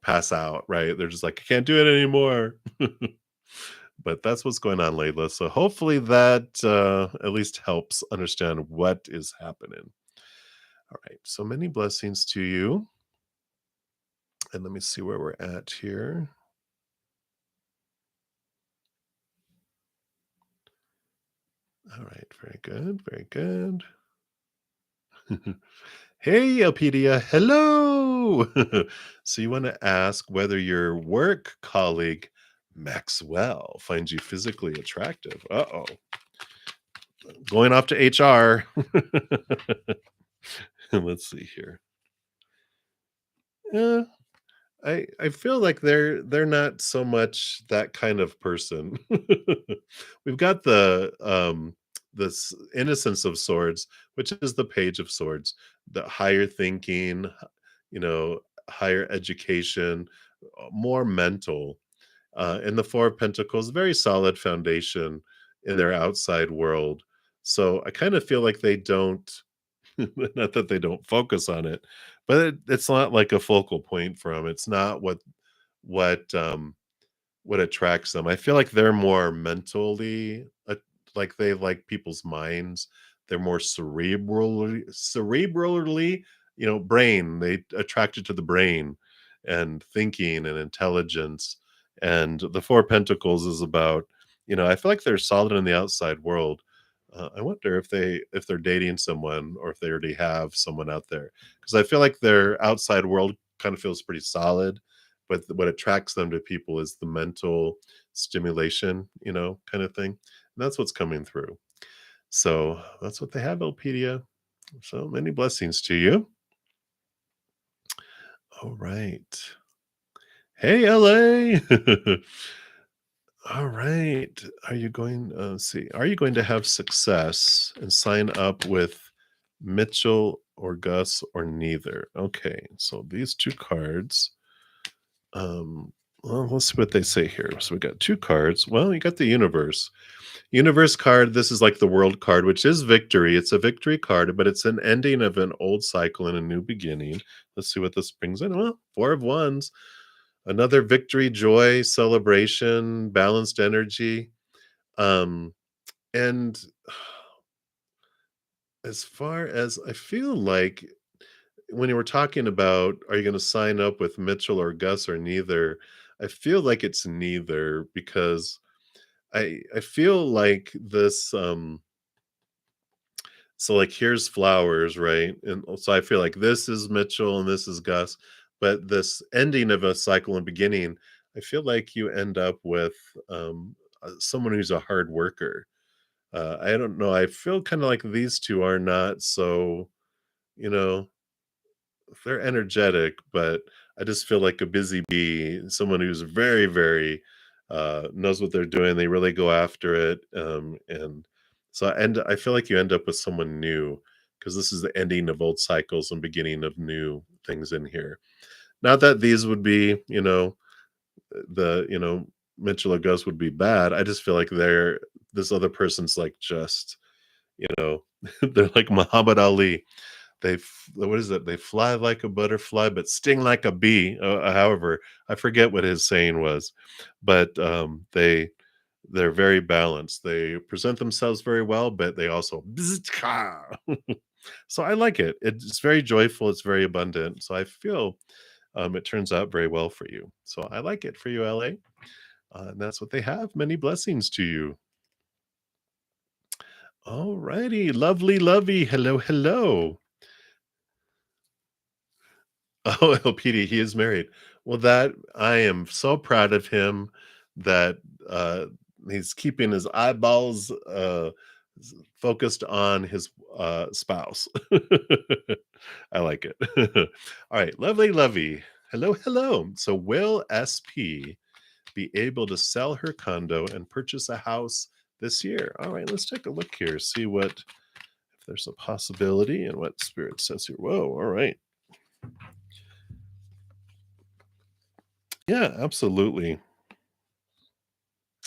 pass out, right? They're just like, "I can't do it anymore." But that's what's going on, Layla. So hopefully that at least helps understand what is happening. All right. So many blessings to you. And let me see where we're at here. All right. Very good. Very good. Hey, Elpedia. Hello. So you want to ask whether your work colleague, Maxwell, finds you physically attractive. Uh-oh. Going off to HR. Let's see here. Uh, I feel like they're not so much that kind of person. We've got this innocence of swords, which is the page of swords, the higher thinking, you know, higher education, more mental. And the four of pentacles, very solid foundation in their outside world. So I kind of feel like they don't not that they don't focus on it, but it's not like a focal point for them. It's not what, what attracts them. I feel like they're more mentally, like they like people's minds. They're more cerebrally, brain. They attracted to the brain and thinking and intelligence. And the Four of Pentacles is about, I feel like they're solid in the outside world. I wonder if they're dating someone, or if they already have someone out there, because I feel like their outside world kind of feels pretty solid, but what attracts them to people is the mental stimulation, kind of thing. And that's what's coming through. So that's what they have, Elpedia. So many blessings to you. All right. Hey, LA. All right. Are you going, let's see, are you going to have success and sign up with Mitchell or Gus or neither? Okay. So these two cards, um, well, let's see what they say here. So we got two cards. Well, you got the universe. Universe card, this is like the world card, which is victory. It's a victory card, but it's an ending of an old cycle and a new beginning. Let's see what this brings in. Well, four of wands. Another victory, joy, celebration, balanced energy. Um, and as far as I feel like when you were talking about, are you going to sign up with Mitchell or Gus or neither? I feel like it's neither because I feel like this so like here's flowers, right? And so I feel like this is Mitchell and this is Gus, but this ending of a cycle and beginning, I feel like you end up with someone who's a hard worker. I don't know. I feel kind of like these two are not so, you know, they're energetic, but I just feel like a busy bee, someone who's very, very knows what they're doing. They really go after it, and so and I feel like you end up with someone new because this is the ending of old cycles and beginning of new things in here. Not that these would be, the Mitchell or Gus would be bad. I just feel like they're this other person's like just they're like Muhammad Ali. What is it? They fly like a butterfly, but sting like a bee. However, I forget what his saying was, but they're very balanced. They present themselves very well, but they also so I like it. It's very joyful. It's very abundant. So I feel it turns out very well for you. So I like it for you, LA. And that's what they have. Many blessings to you. All righty. Lovely, lovey. Hello, hello. Oh, LPD, he is married. Well, that I am so proud of him that uh, he's keeping his eyeballs focused on his spouse. I like it. All right, lovely, lovey. Hello, hello. So, will SP be able to sell her condo and purchase a house this year? All right, let's take a look here, see what if there's a possibility and what spirit says here. Whoa, all right. Yeah, absolutely.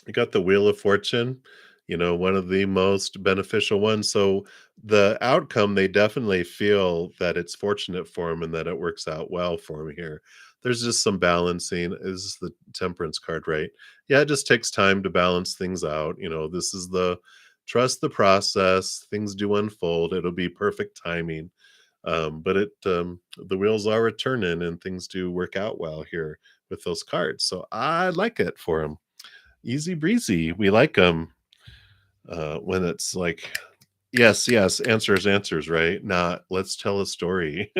You got the Wheel of Fortune, one of the most beneficial ones. So the outcome, they definitely feel that it's fortunate for him and that it works out well for him here. There's just some balancing. Is the Temperance card, right? Yeah, it just takes time to balance things out. This is the trust the process. Things do unfold. It'll be perfect timing. But the wheels are returning and things do work out well here with those cards. So I like it for him. Easy breezy. We like them when it's like, yes, yes, answers, answers, right? Not let's tell a story.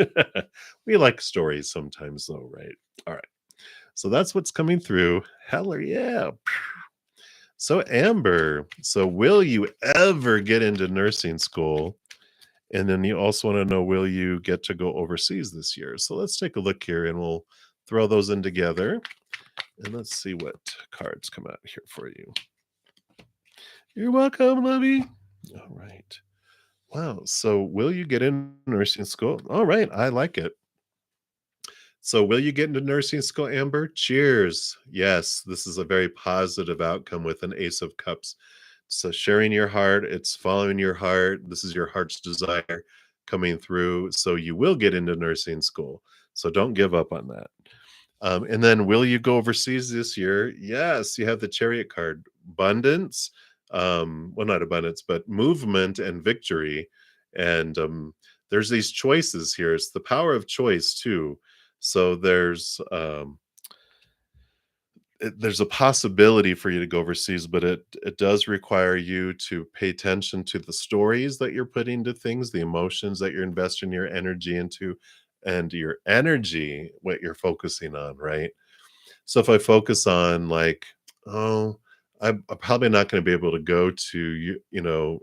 We like stories sometimes, though, right? All right. So that's what's coming through. Hell yeah. So, Amber, so will you ever get into nursing school? And then you also want to know, will you get to go overseas this year? So let's take a look here and we'll throw those in together. And let's see what cards come out here for you. You're welcome, lovey. All right. Wow. So, will you get in nursing school? All right. I like it. So, will you get into nursing school, Amber? Cheers. Yes, this is a very positive outcome with an Ace of Cups. So, sharing your heart, it's following your heart. This is your heart's desire coming through. So, you will get into nursing school. So, don't give up on that. And then, will you go overseas this year? Yes, you have the Chariot card. Abundance, well, not abundance, but movement and victory. And there's these choices here. It's the power of choice too. So there's a possibility for you to go overseas, but it does require you to pay attention to the stories that you're putting to things, the emotions that you're investing your energy into, and your energy, what you're focusing on, right? So if I focus on like, oh, I'm probably not going to be able to go to go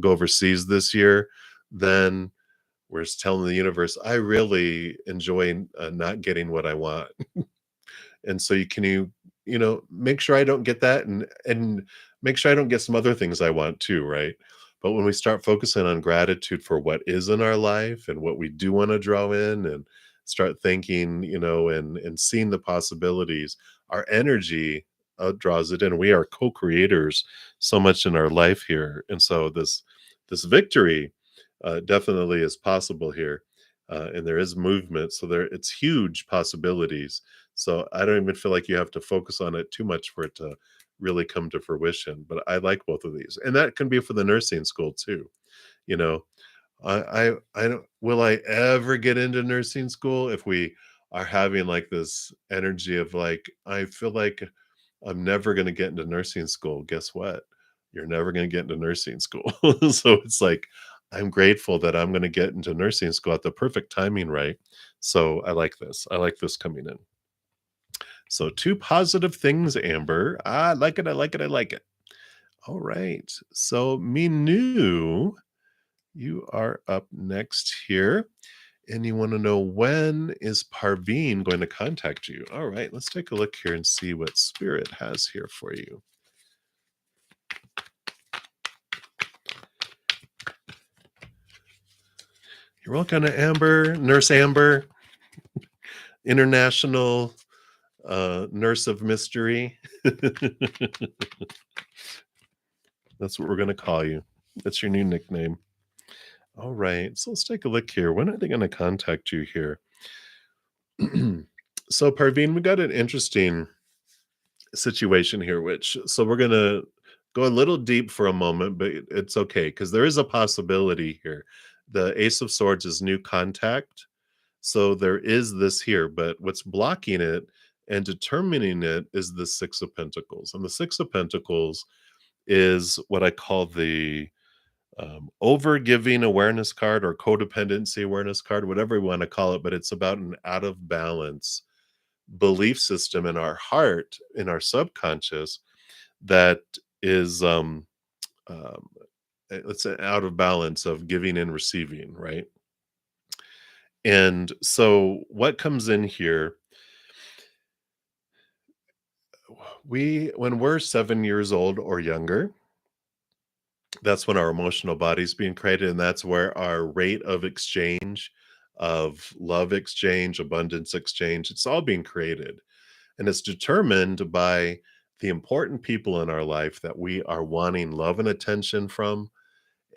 overseas this year, then we're just telling the universe I really enjoy not getting what I want, and so you can you make sure I don't get that, and make sure I don't get some other things I want too, right? But when we start focusing on gratitude for what is in our life and what we do want to draw in, and start thinking, and seeing the possibilities, our energy draws it in. We are co-creators so much in our life here, and so this victory definitely is possible here, and there is movement. So it's huge possibilities. So I don't even feel like you have to focus on it too much for it to really come to fruition. But I like both of these, and that can be for the nursing school too. You know, I don't will I ever get into nursing school if we are having like this energy of like, I feel like I'm never gonna get into nursing school. Guess what? You're never gonna get into nursing school. So it's like, I'm grateful that I'm gonna get into nursing school at the perfect timing, right? So I like this. I like this coming in. So 2 positive things, Amber. I like it, I like it, I like it. All right. So Minu, you are up next here. And you want to know, when is Parveen going to contact you? All right, let's take a look here and see what Spirit has here for you. You're welcome to Amber, Nurse Amber, International Nurse of Mystery. That's what we're going to call you. That's your new nickname. All right, so let's take a look here. When are they going to contact you here? So, Parveen, we got an interesting situation here, which so we're going to go a little deep for a moment, but it's okay because there is a possibility here. The Ace of Swords is new contact. So there is this here, but what's blocking it and determining it is the Six of Pentacles. And the Six of Pentacles is what I call the over giving awareness card, or codependency awareness card, whatever we want to call it. But it's about an out of balance belief system in our heart, in our subconscious, that is um it's an out of balance of giving and receiving, right? And so what comes in here, we when we're 7 years old or younger, that's when our emotional body's being created, and that's where our rate of exchange, of love exchange, abundance exchange, it's all being created. And it's determined by the important people in our life that we are wanting love and attention from.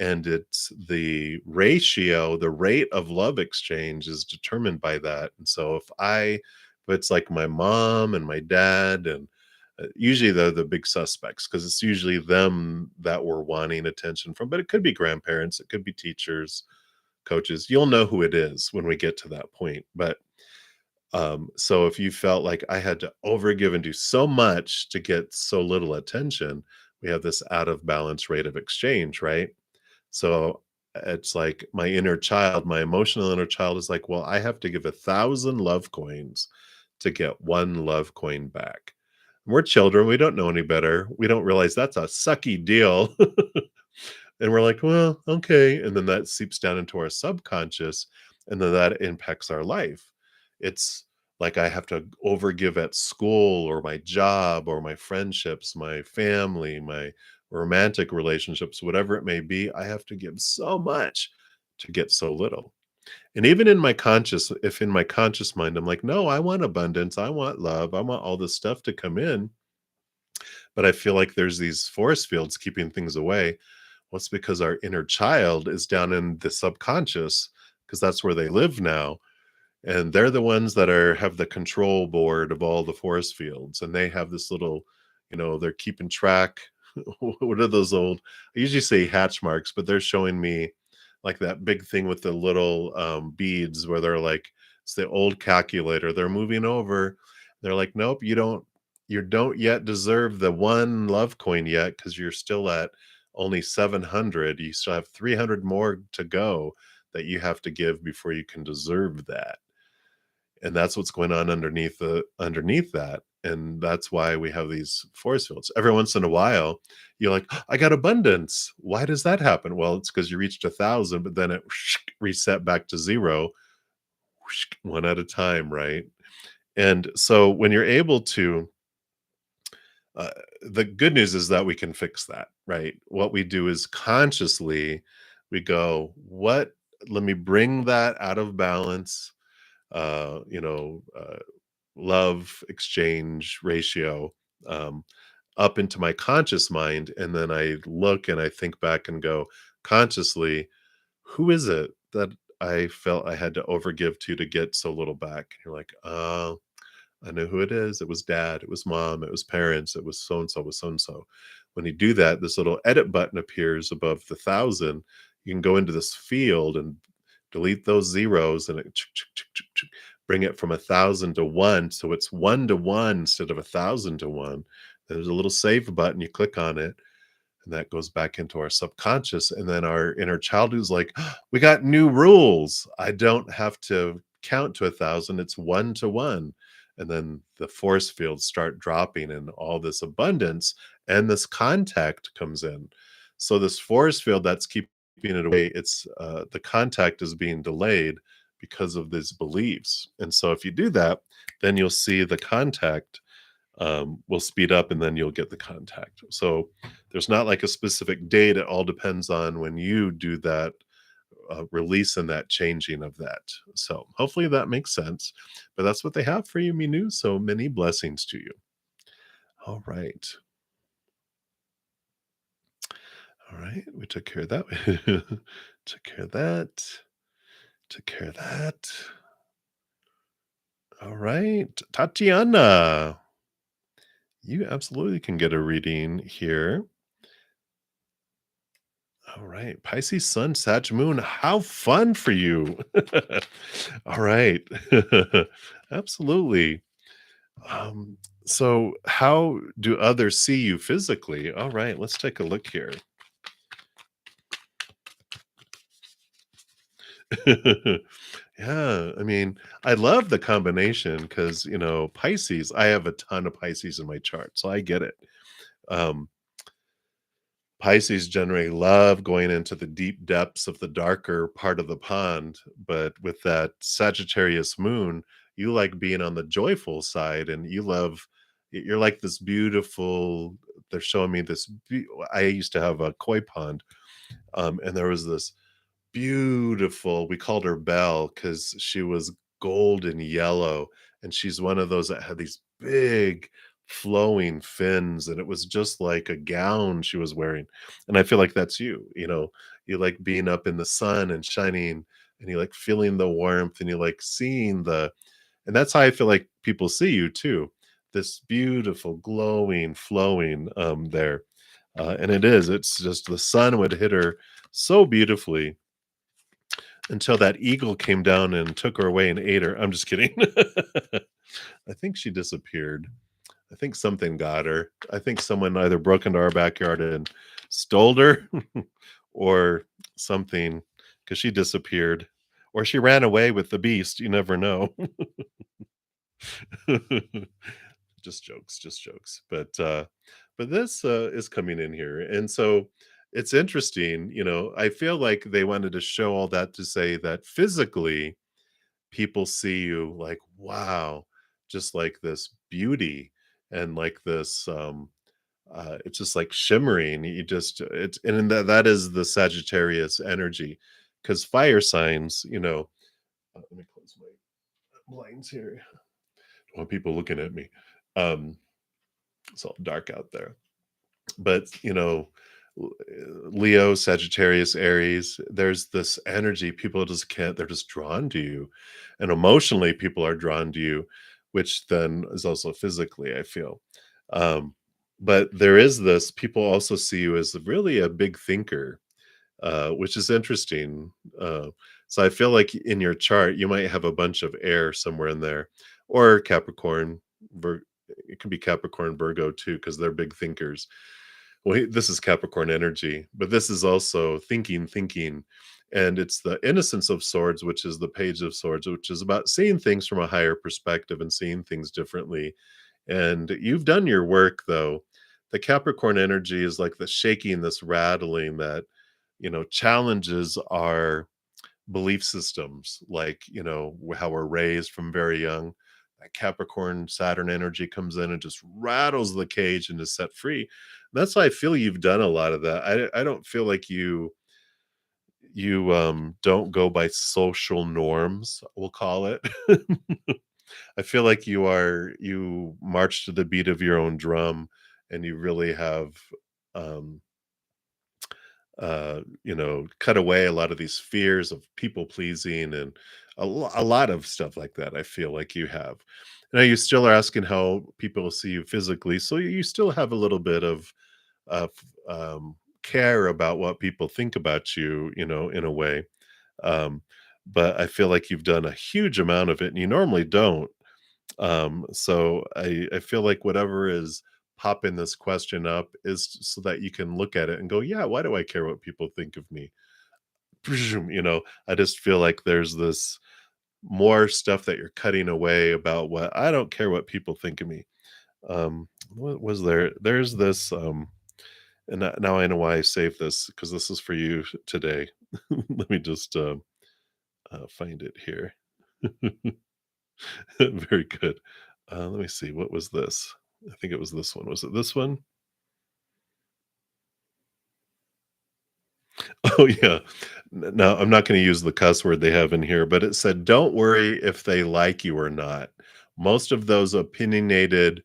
And it's the ratio, the rate of love exchange is determined by that. And so if it's like my mom and my dad, and usually they're the big suspects because it's usually them that we're wanting attention from, but it could be grandparents, it could be teachers, coaches. You'll know who it is when we get to that point. But so if you felt like I had to overgive and do so much to get so little attention, we have this out of balance rate of exchange, right? So it's like my inner child, my emotional inner child is like, well, I have to give 1,000 love coins to get one love coin back. We're children. We don't know any better. We don't realize that's a sucky deal. And we're like, well, okay. And then that seeps down into our subconscious, and then that impacts our life. It's like I have to overgive at school or my job or my friendships, my family, my romantic relationships, whatever it may be. I have to give so much to get so little. And even in my conscious, if in my conscious mind, I'm like, no, I want abundance, I want love, I want all this stuff to come in, but I feel like there's these force fields keeping things away. Well, it's because our inner child is down in the subconscious, because that's where they live now. And they're the ones that have the control board of all the force fields. And they have this little, they're keeping track. What are those old? I usually say hatch marks, but they're showing me like that big thing with the little beads where they're like, it's the old calculator. They're moving over. They're like, nope, you don't yet deserve the one love coin yet, because you're still at only 700. You still have 300 more to go that you have to give before you can deserve that. And that's what's going on underneath that. And that's why we have these force fields. Every once in a while, you're like, I got abundance. Why does that happen? Well, it's because you reached 1,000, but then it reset back to zero, one at a time, right? And so when you're able to Uh, the good news is that we can fix that, right? What we do is consciously we go, what let me bring that out of balance, love exchange ratio, um, up into my conscious mind. And then I look and I think back and go consciously, who is it that I felt I had to overgive to get so little back? You're like, oh, I know who it is. It was dad, it was mom, it was parents, it was so and so, it was so and so. When you do that, this little edit button appears above the thousand. You can go into this field and delete those zeros and bring it from 1,000 to one. So it's 1 to 1 instead of 1,000 to one. There's a little save button. You click on it and that goes back into our subconscious, and then our inner child who's like, we got new rules. I don't have to count to 1,000. It's 1 to 1. And then the force fields start dropping and all this abundance and this contact comes in. So this force field that's keeping it away, it's the contact is being delayed because of these beliefs. And so if you do that, then you'll see the contact will speed up and then you'll get the contact. So there's not like a specific date. It all depends on when you do that release and that changing of that. So hopefully that makes sense. But that's what they have for you, Minu. So many blessings to you. All right. All right. We took care of that. Took care of that. Took care of that. All right. Tatiana, you absolutely can get a reading here. All right. Pisces Sun, Sag Moon. How fun for you. All right. Absolutely. Um, so how do others see you physically? All right, let's take a look here. Yeah, I mean, I love the combination because, Pisces, I have a ton of Pisces in my chart, so I get it. Um, Pisces generally love going into the deep depths of the darker part of the pond, but with that Sagittarius moon, you like being on the joyful side and you love you're like this beautiful they're showing me this I used to have a koi pond, and there was this beautiful we called her Belle because she was golden yellow, and she's one of those that had these big flowing fins, and it was just like a gown she was wearing, and I feel like that's you, you like being up in the sun and shining, and you like feeling the warmth, and you like seeing the and that's how I feel like people see you too, this beautiful, glowing, flowing, there, and it's just the sun would hit her so beautifully until that eagle came down and took her away and ate her. I'm just kidding. I think she disappeared. I think something got her. I think someone either broke into our backyard and stole her or something because she disappeared or she ran away with the beast. You never know. Just jokes, just jokes. But this is coming in here. And so it's interesting, I feel like they wanted to show all that to say that physically people see you like, wow, just like this beauty and like this it's just like shimmering. You just it's and that is the Sagittarius energy. Because fire signs, let me close my blinds here. Don't want people looking at me. Um, it's all dark out there. But Leo, Sagittarius, Aries, there's this energy. People just can't, they're just drawn to you. And emotionally, people are drawn to you, which then is also physically, I feel. Um, but there is this, people also see you as really a big thinker, which is interesting. So I feel like in your chart, you might have a bunch of air somewhere in there, or Capricorn. It can be Capricorn, Virgo too, because they're big thinkers. Well, this is Capricorn energy, but this is also thinking. And it's the innocence of swords, which is the page of swords, which is about seeing things from a higher perspective and seeing things differently. And you've done your work, though. The Capricorn energy is like the shaking, this rattling that, challenges our belief systems, like, how we're raised from very young. Capricorn Saturn energy comes in and just rattles the cage and is set free. That's why I feel you've done a lot of that. I don't feel like you don't go by social norms, we'll call it. I feel like you march to the beat of your own drum, and you really have, um, cut away a lot of these fears of people pleasing and a lot of stuff like that. I feel like you have. Now you still are asking how people see you physically, so you still have a little bit of care about what people think about you, in a way. Um, but I feel like you've done a huge amount of it, and you normally don't. So I feel like whatever is popping this question up is so that you can look at it and go, yeah, why do I care what people think of me? I just feel like there's this more stuff that you're cutting away about what I don't care what people think of me. What was there? There's this, and now I know why I saved this because this is for you today. Let me just find it here. Very good. Let me see. What was this? I think it was this one. Was it this one? Oh, yeah. No, I'm not going to use the cuss word they have in here, but it said, don't worry if they like you or not. Most of those opinionated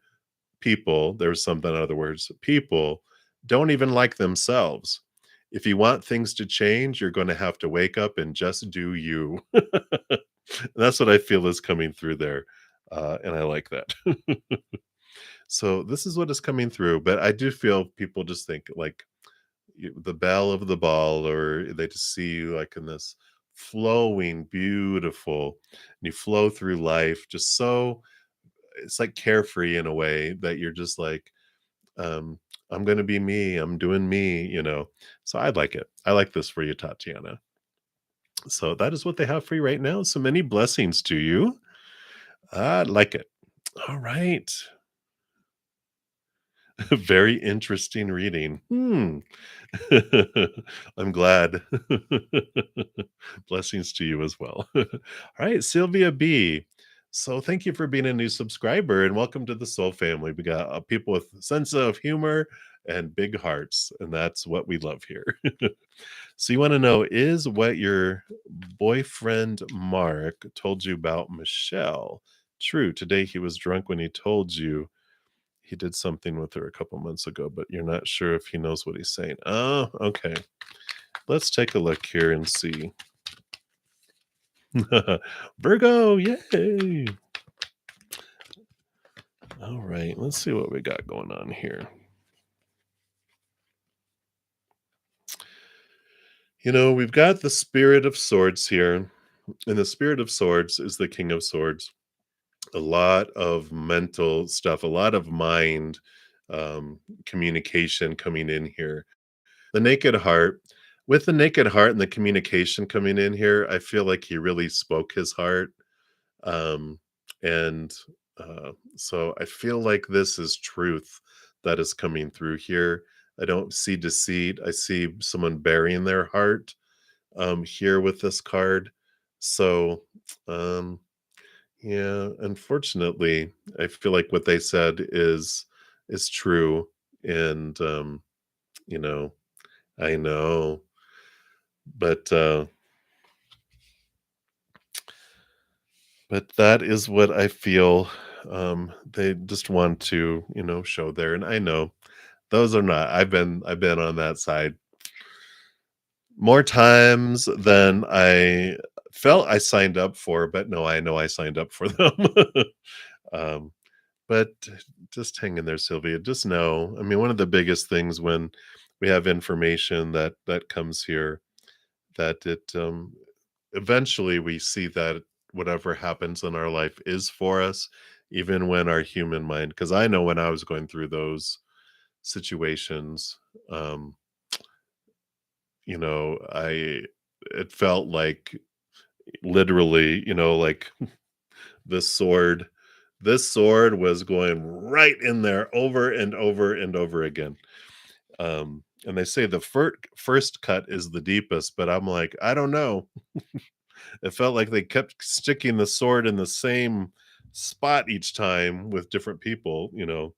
people, there's something, in other words, people don't even like themselves. If you want things to change, you're going to have to wake up and just do you. That's what I feel is coming through there. And I like that. So this is what is coming through, but I do feel people just think like the belle of the ball, or they just see you like in this flowing, beautiful, and you flow through life just so it's like carefree in a way that you're just like, um, I'm gonna be me, I'm doing me. So I like it. I like this for you, Tatiana. So that is what they have for you right now. So many blessings to you. I like it. All right. Very interesting reading. I'm glad. Blessings to you as well. All right, Sylvia B. So thank you for being a new subscriber and welcome to the Soul family. We got people with sense of humor and big hearts, and that's what we love here. So you want to know, is what your boyfriend Mark told you about Michelle true? Today he was drunk when he told you he did something with her a couple months ago, but you're not sure if he knows what he's saying. Oh, okay. Let's take a look here and see. Virgo, yay. All right, let's see what we got going on here. We've got the Spirit of Swords here, and the Spirit of Swords is the King of Swords. A lot of mental stuff, a lot of mind communication coming in here. The Naked Heart, with the Naked Heart and the communication coming in here, I feel like he really spoke his heart, um, and, so I feel like this is truth that is coming through here. I don't see deceit, I see someone burying their heart, here with this card. So, um, yeah, unfortunately, I feel like what they said is true, and, you know, I know. But but that is what I feel, they just want to, show there, and I know those are not I've been on that side more times than I felt I signed up for, but no, I know I signed up for them. Um, but just hang in there, Sylvia, just know, I mean, one of the biggest things when we have information that comes here, that eventually we see that whatever happens in our life is for us, even when our human mind, because I know when I was going through those situations, um I it felt like literally, like this sword was going right in there over and over and over again. And they say the first cut is the deepest, but I'm like, I don't know. It felt like they kept sticking the sword in the same spot each time with different people, you know.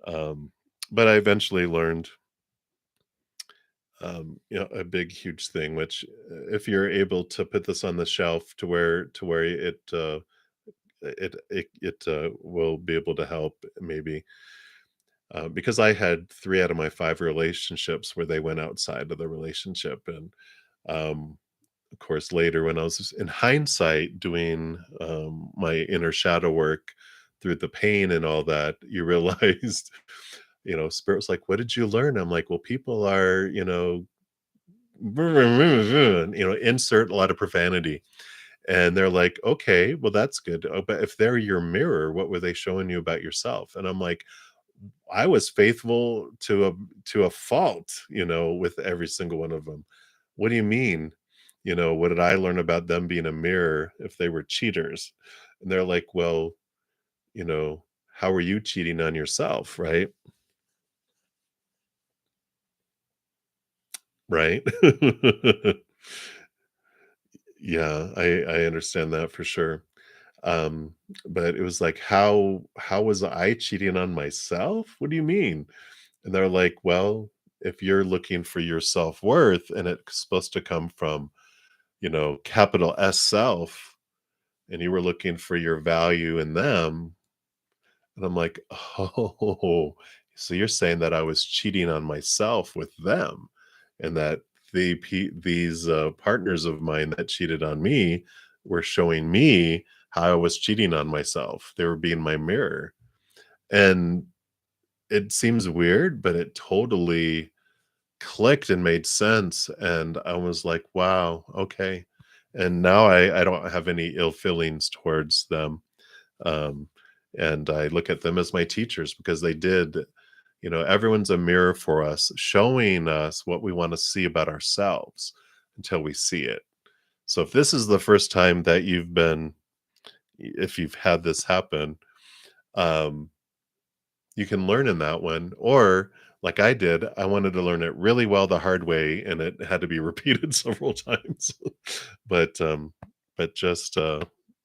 Um, but I eventually learned, a big, huge thing, which if you're able to put this on the shelf to where it will be able to help maybe, because I had 3 out of my 5 relationships where they went outside of the relationship, and, of course, later when I was in hindsight doing, my inner shadow work through the pain and all that, you realized, Spirit was like, "What did you learn?" I'm like, "Well, people are, insert a lot of profanity." And they're like, "Okay, well, that's good. Oh, but if they're your mirror, what were they showing you about yourself?" And I'm like, I was faithful to a fault, with every single one of them. What do you mean? What did I learn about them being a mirror if they were cheaters? And they're like, "Well, you know, how are you cheating on yourself, right?" Right? Yeah, I understand that for sure. Um, but it was like, how was I cheating on myself? What do you mean? And they're like, "Well, if you're looking for your self-worth and it's supposed to come from, capital S self, and you were looking for your value in them." And I'm like, "Oh, so you're saying that I was cheating on myself with them, and that these partners of mine that cheated on me were showing me how I was cheating on myself. They were being my mirror." And it seems weird, but it totally clicked and made sense, and I was like, "Wow, okay." And now I don't have any ill feelings towards them, um, and I look at them as my teachers because they did, everyone's a mirror for us, showing us what we wanna see about ourselves until we see it. So if this is the first time that if you've had this happen, um you can learn in that one, or like I did, I wanted to learn it really well the hard way, and it had to be repeated several times. But, just,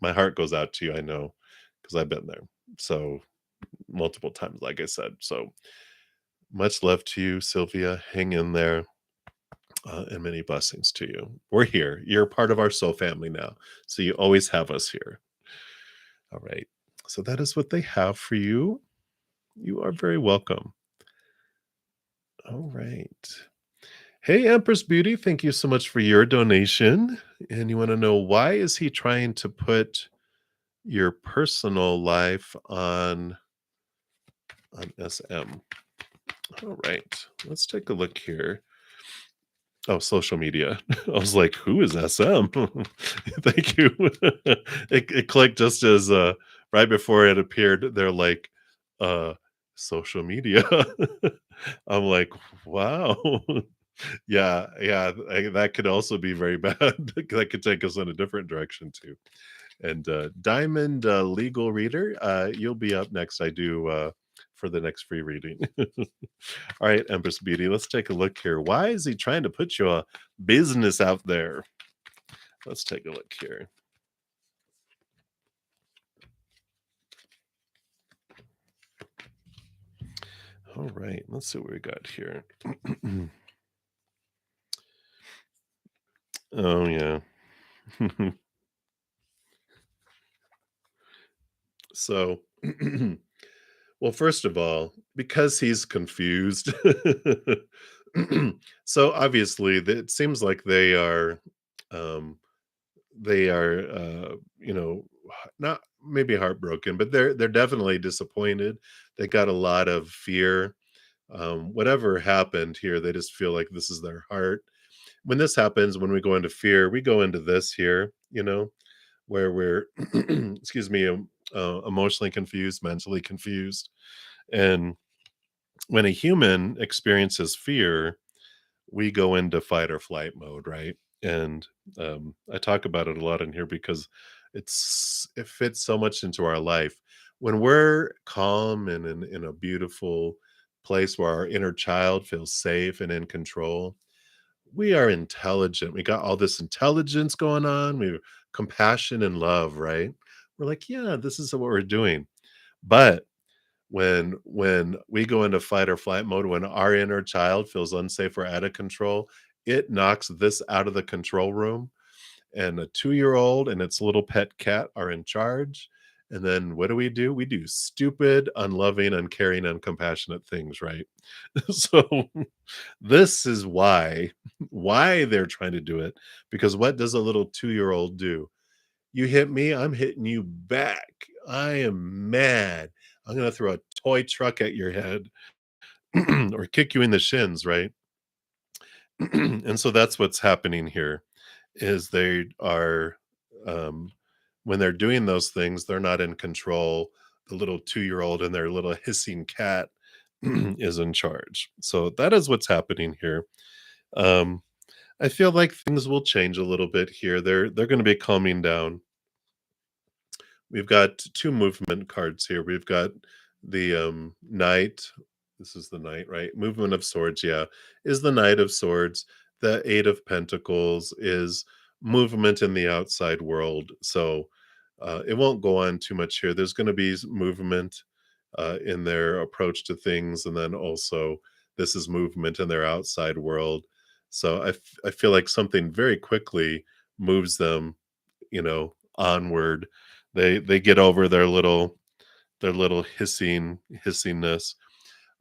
my heart goes out to you, I know, because 'cause I've been there. So, multiple times, like I said. So, much love to you, Sylvia. Hang in there, and many blessings to you. We're here. You're part of our soul family now, so you always have us here. All right. So that is what they have for you. You are very welcome. All right. Hey, Empress Beauty, thank you so much for your donation. And you want to know, why is he trying to put your personal life on SM? All right, let's take a look here. Oh, social media. I was like, who is SM? Thank you. It clicked just as right before it appeared. They're like, uh, social media. I'm like, wow. Yeah, yeah, that could also be very bad. That could take us in a different direction too. And Diamond Legal Reader, you'll be up next. I do for the next free reading. All right, Empress Beauty, let's take a look here. Why is he trying to put your business out there? Let's take a look here. All right, let's see what we got here. Oh yeah. So well, first of all, because he's confused. So obviously, it seems like um, not maybe heartbroken, but they're definitely disappointed. They got a lot of fear. Whatever happened here, they just feel like this is their heart. When this happens, when we go into fear, we go into this here, where we're, excuse me, emotionally confused, mentally confused. And when a human experiences fear, we go into fight or flight mode, right? And I talk about it a lot in here because it fits so much into our life. When we're calm and in a beautiful place where our inner child feels safe and in control, we are intelligent. We got all this intelligence going on. We have compassion and love, right? We're like, "Yeah, this is what we're doing." But when we go into fight or flight mode, when our inner child feels unsafe or out of control, it knocks this out of the control room, and a 2-year-old and its little pet cat are in charge. And then what do? We do stupid, unloving, uncaring, uncompassionate things, right? So this is why they're trying to do it, because what does a little 2-year-old do? You hit me, I'm hitting you back. I am mad. I'm gonna throw a toy truck at your head or kick you in the shins, right? And so that's what's happening here is they are um, when they're doing those things, they're not in control. The little 2-year-old and their little hissing cat is in charge. So that is what's happening here. Um, I feel like things will change a little bit here. They're going to be calming down. We've got 2 movement cards here. We've got the, Knight. This is the Knight, right? Movement of Swords, yeah, is the Knight of Swords. The 8 of Pentacles is movement in the outside world. So, it won't go on too much here. There's gonna be movement, in their approach to things, and then also this is movement in their outside world. So I feel like something very quickly moves them, onward. They get over their little hissingness.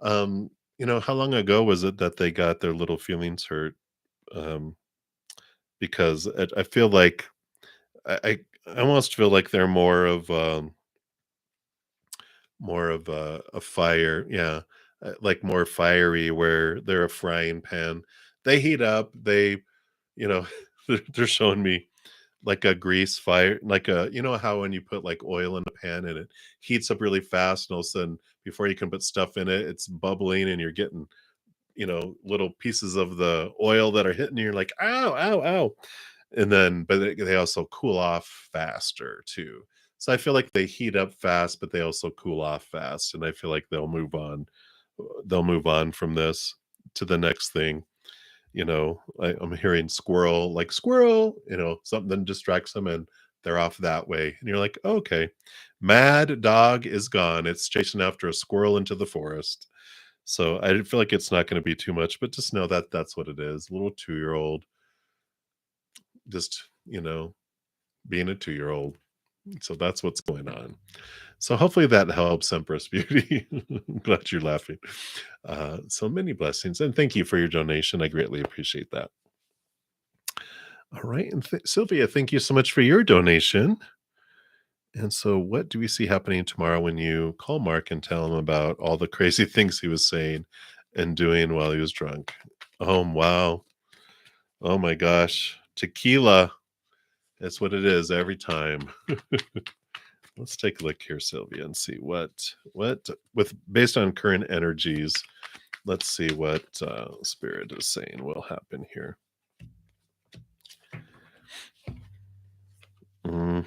How long ago was it that they got their little feelings hurt? Um, because I feel like I almost feel like they're more of a fire, yeah, like more fiery, where they're a frying pan. They heat up. You know, they're showing me like a grease fire, like how when you put like oil in a pan and it heats up really fast, and all of a sudden, before you can put stuff in it, it's bubbling and you're getting, little pieces of the oil that are hitting you. You're like, ow, ow, ow. And then, but they also cool off faster too. So I feel like they heat up fast, but they also cool off fast. And I feel like they'll move on. They'll move on from this to the next thing. I'm hearing squirrel, like squirrel, something distracts them and they're off that way. And you're like, okay, mad dog is gone. It's chasing after a squirrel into the forest. So I feel like it's not going to be too much, but just know that that's what it is. A little 2-year-old, just, being a 2-year-old. So that's what's going on. So hopefully that helps, Empress Beauty. I'm glad you're laughing. So many blessings. And thank you for your donation. I greatly appreciate that. All right. And Sylvia, thank you so much for your donation. And so, what do we see happening tomorrow when you call Mark and tell him about all the crazy things he was saying and doing while he was drunk? Oh, wow. Oh my gosh. Tequila. That's what it is every time. Let's take a look here, Sylvia, and see what with based on current energies. Let's see what Spirit is saying will happen here. Mhm.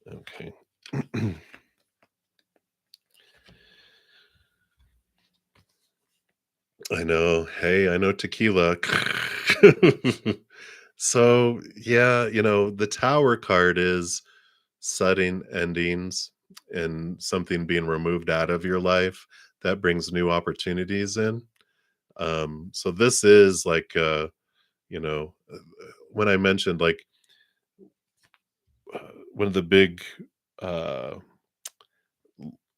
Okay. I know. Hey, I know tequila. So, yeah, the Tower card is sudden endings and something being removed out of your life that brings new opportunities in. So this is like, when I mentioned like one of the big uh,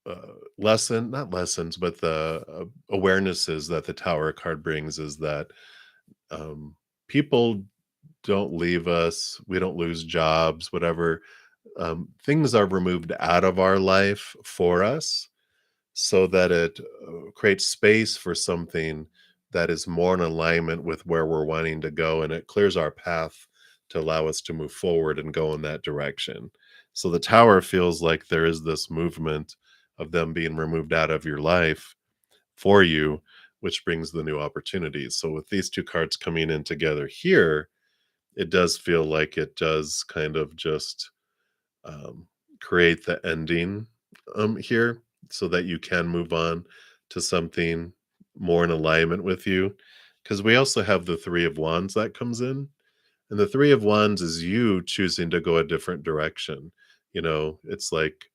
not lessons, but the awarenesses that the Tower card brings is that um, people don't leave us, we don't lose jobs, whatever. Things are removed out of our life for us so that it creates space for something that is more in alignment with where we're wanting to go, and it clears our path to allow us to move forward and go in that direction. So the Tower feels like there is this movement of them being removed out of your life for you, which brings the new opportunities. So with these two cards coming in together here, it does feel like it does kind of just um, create the ending here so that you can move on to something more in alignment with you. Because we also have the Three of Wands that comes in. And the 3 of Wands is you choosing to go a different direction. It's like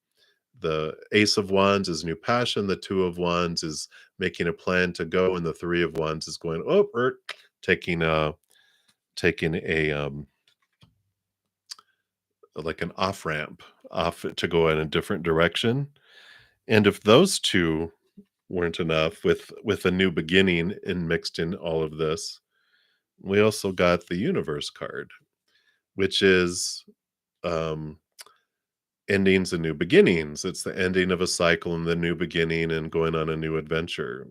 the Ace of Wands is new passion, the 2 of Wands is making a plan to go, and the 3 of Wands is going, "Oh, taking a taking a, like an off-ramp, off to go in a different direction." And if those 2 weren't enough with a new beginning and mixed in all of this, we also got the Universe card, which is, um endings and new beginnings. It's the ending of a cycle and the new beginning and going on a new adventure,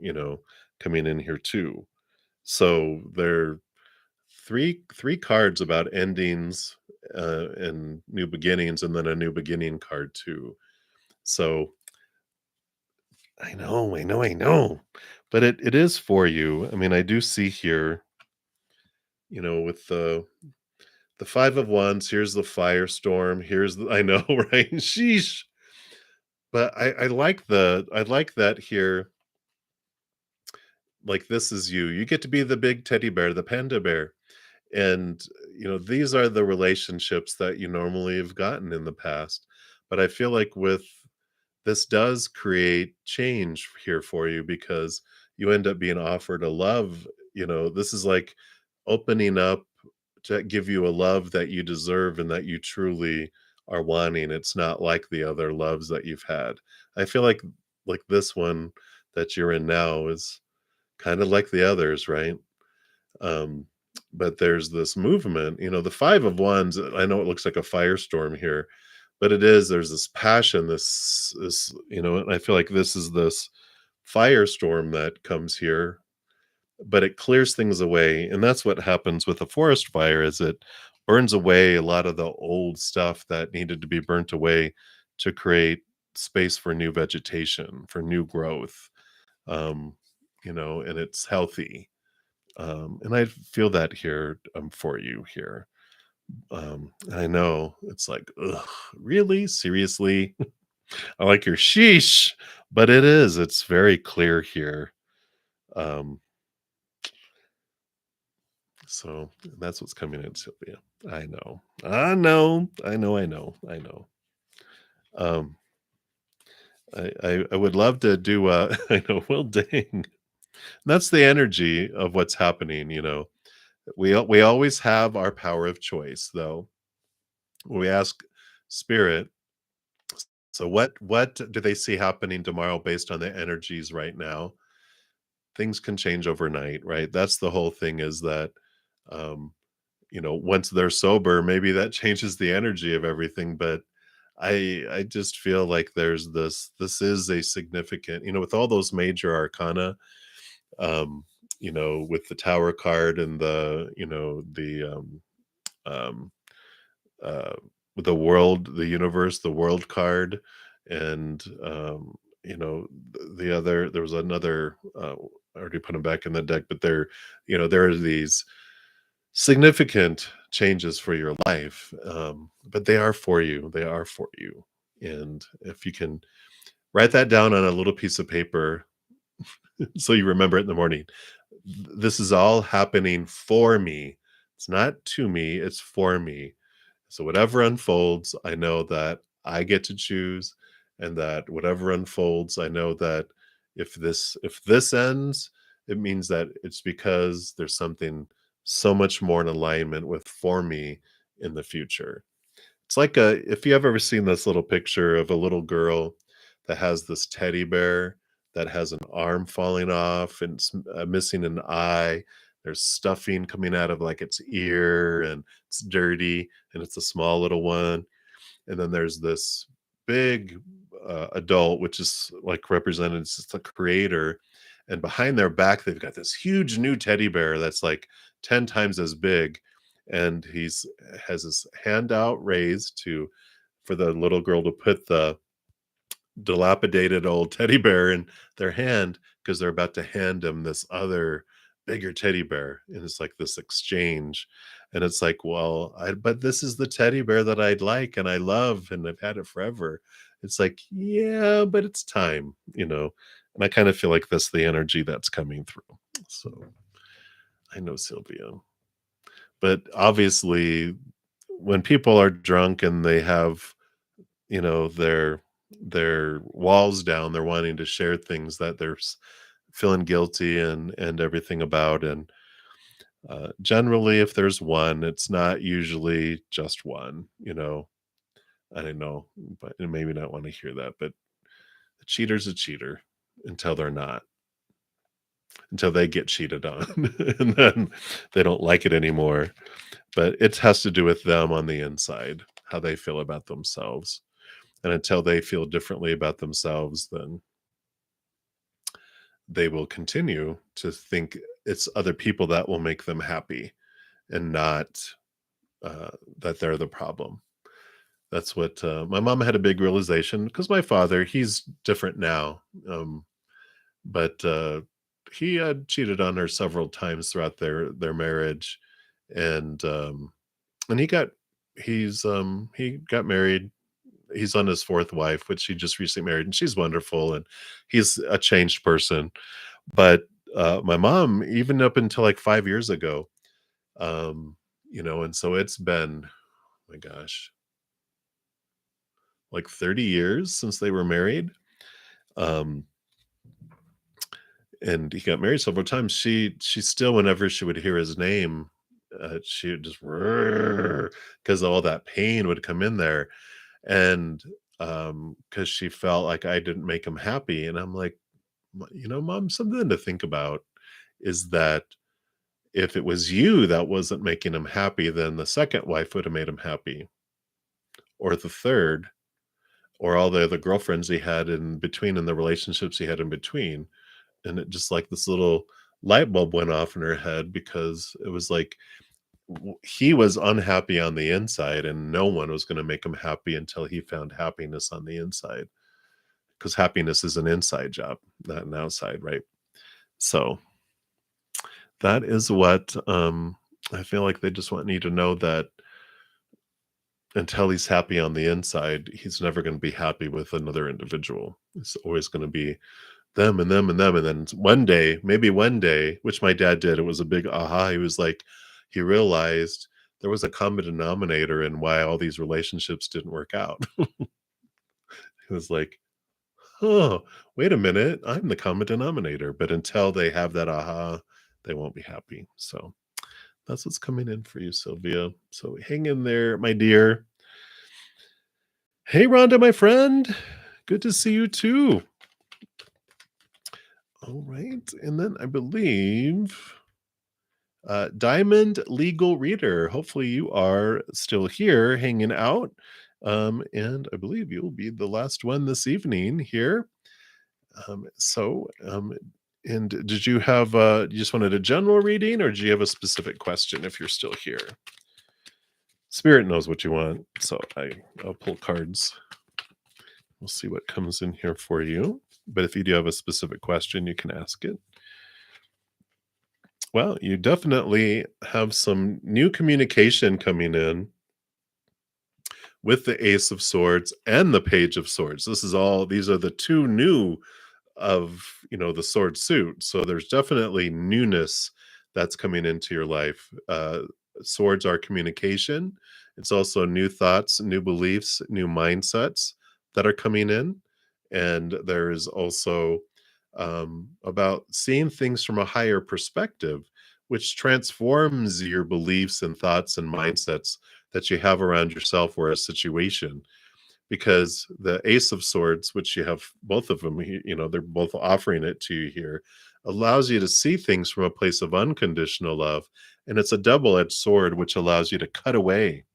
coming in here too. So there are three cards about endings and new beginnings, and then a new beginning card too. So I know. But it is for you. I mean, I do see here, with the 5 of Wands, here's the firestorm, here's the I know, right? Sheesh. But I like that here, like, this is you. You get to be the big teddy bear, the panda bear, and, these are the relationships that you normally have gotten in the past, but I feel like with this does create change here for you because you end up being offered a love. This is like opening up to give you a love that you deserve and that you truly are wanting. It's not like the other loves that you've had. I feel like this one that you're in now is kind of like the others, right? Um, but there's this movement, the 5 of Wands. I know it looks like a firestorm here, but there's this passion, and I feel like this is this firestorm that comes here, but it clears things away. And that's what happens with a forest fire is it burns away a lot of the old stuff that needed to be burnt away to create space for new vegetation, for new growth. Um, and it's healthy. And I feel that here, for you here. I know it's like, ugh, really? Seriously? I like your sheesh, but it's very clear here. Um, so that's what's coming in, Sylvia. I know. I know. Um, I would love to do I know, well dang. That's the energy of what's happening, We always have our power of choice though. We ask spirit, so what do they see happening tomorrow based on the energies right now? Things can change overnight, right? That's the whole thing is that um, once they're sober, maybe that changes the energy of everything. But I just feel like this is a significant, with all those major arcana, um, with the tower card and um uh, the universe, the world card, and the other. There was another. I already put them back in the deck, but there are these significant changes for your life, but they are for you. They are for you, and if you can write that down on a little piece of paper, so you remember it in the morning. This is all happening for me. It's not to me. It's for me. So whatever unfolds, I know that I get to choose, and that whatever unfolds, I know that if this ends, it means that it's because there's something so much more in alignment with for me in the future. It's like if you have ever seen this little picture of a little girl that has this teddy bear that has an arm falling off and it's missing an eye. There's stuffing coming out of like its ear and it's dirty and it's a small little one. And then there's this big adult, which is like represented as the creator. And behind their back, they've got this huge new teddy bear that's like 10 times as big. And he's has his hand out raised to for the little girl to put the dilapidated old teddy bear in their hand because they're about to hand him this other bigger teddy bear, and it's like this exchange. And it's like, well, but this is the teddy bear that I'd like and I love and I've had it forever. It's like, yeah, but it's time. And I kind of feel like that's the energy that's coming through. So I know, Sylvia. But obviously, when people are drunk and they have, their walls down, they're wanting to share things that they're feeling guilty and everything about. And generally, if there's one, it's not usually just one. I don't know, but and maybe not want to hear that, but a cheater's a cheater until they're not, until they get cheated on, and then they don't like it anymore. But it has to do with them on the inside, how they feel about themselves. And until they feel differently about themselves, then they will continue to think it's other people that will make them happy and not that they're the problem. That's what my mom had a big realization because my father, he's different now. But he had cheated on her several times throughout their marriage, and he got married. He's on his fourth wife, which he just recently married, and she's wonderful, and he's a changed person. But my mom, even up until like 5 years ago, and so it's been, oh my gosh, like 30 years since they were married. Um, and he got married several times. She still, whenever she would hear his name, she would just because all that pain would come in there, and because she felt like I didn't make him happy, and I'm like, Mom, something to think about is that if it was you that wasn't making him happy, then the second wife would have made him happy, or the third, or all the other girlfriends he had in between, and the relationships he had in between. And it just like this little light bulb went off in her head because it was like he was unhappy on the inside and no one was going to make him happy until he found happiness on the inside, because happiness is an inside job, not an outside, right? So that is what I feel like they just want you to know, that until he's happy on the inside, he's never going to be happy with another individual. It's always going to be them and them and them. And then one day, maybe one day, which my dad did, it was a big aha. He was like, he realized there was a common denominator in why all these relationships didn't work out. He was like, oh, wait a minute, I'm the common denominator. But until they have that aha, they won't be happy. So that's what's coming in for you, Sylvia. So hang in there, my dear. Hey, Rhonda, my friend. Good to see you too. All right. And then I believe Diamond Legal Reader. Hopefully, you are still here hanging out. And I believe you'll be the last one this evening here. And did you have, you just wanted a general reading, or do you have a specific question if you're still here? Spirit knows what you want. So I'll pull cards. We'll see what comes in here for you. But if you do have a specific question, you can ask it. Well, you definitely have some new communication coming in with the Ace of Swords and the Page of Swords. These are the two new of, the sword suit. So there's definitely newness that's coming into your life. Swords are communication. It's also new thoughts, new beliefs, new mindsets that are coming in. And there's also about seeing things from a higher perspective, which transforms your beliefs and thoughts and mindsets that you have around yourself or a situation. Because the Ace of Swords, which you have both of them, they're both offering it to you here, allows you to see things from a place of unconditional love. And it's a double-edged sword, which allows you to cut away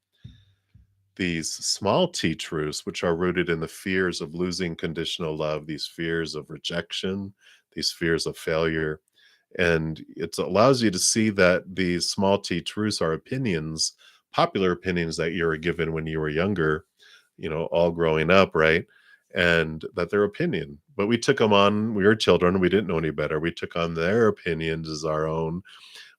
these small T truths, which are rooted in the fears of losing conditional love, these fears of rejection, these fears of failure. And it allows you to see that these small T truths are opinions, popular opinions that you were given when you were younger, all growing up, right? And that their opinion, but we took them on. We were children. We didn't know any better. We took on their opinions as our own.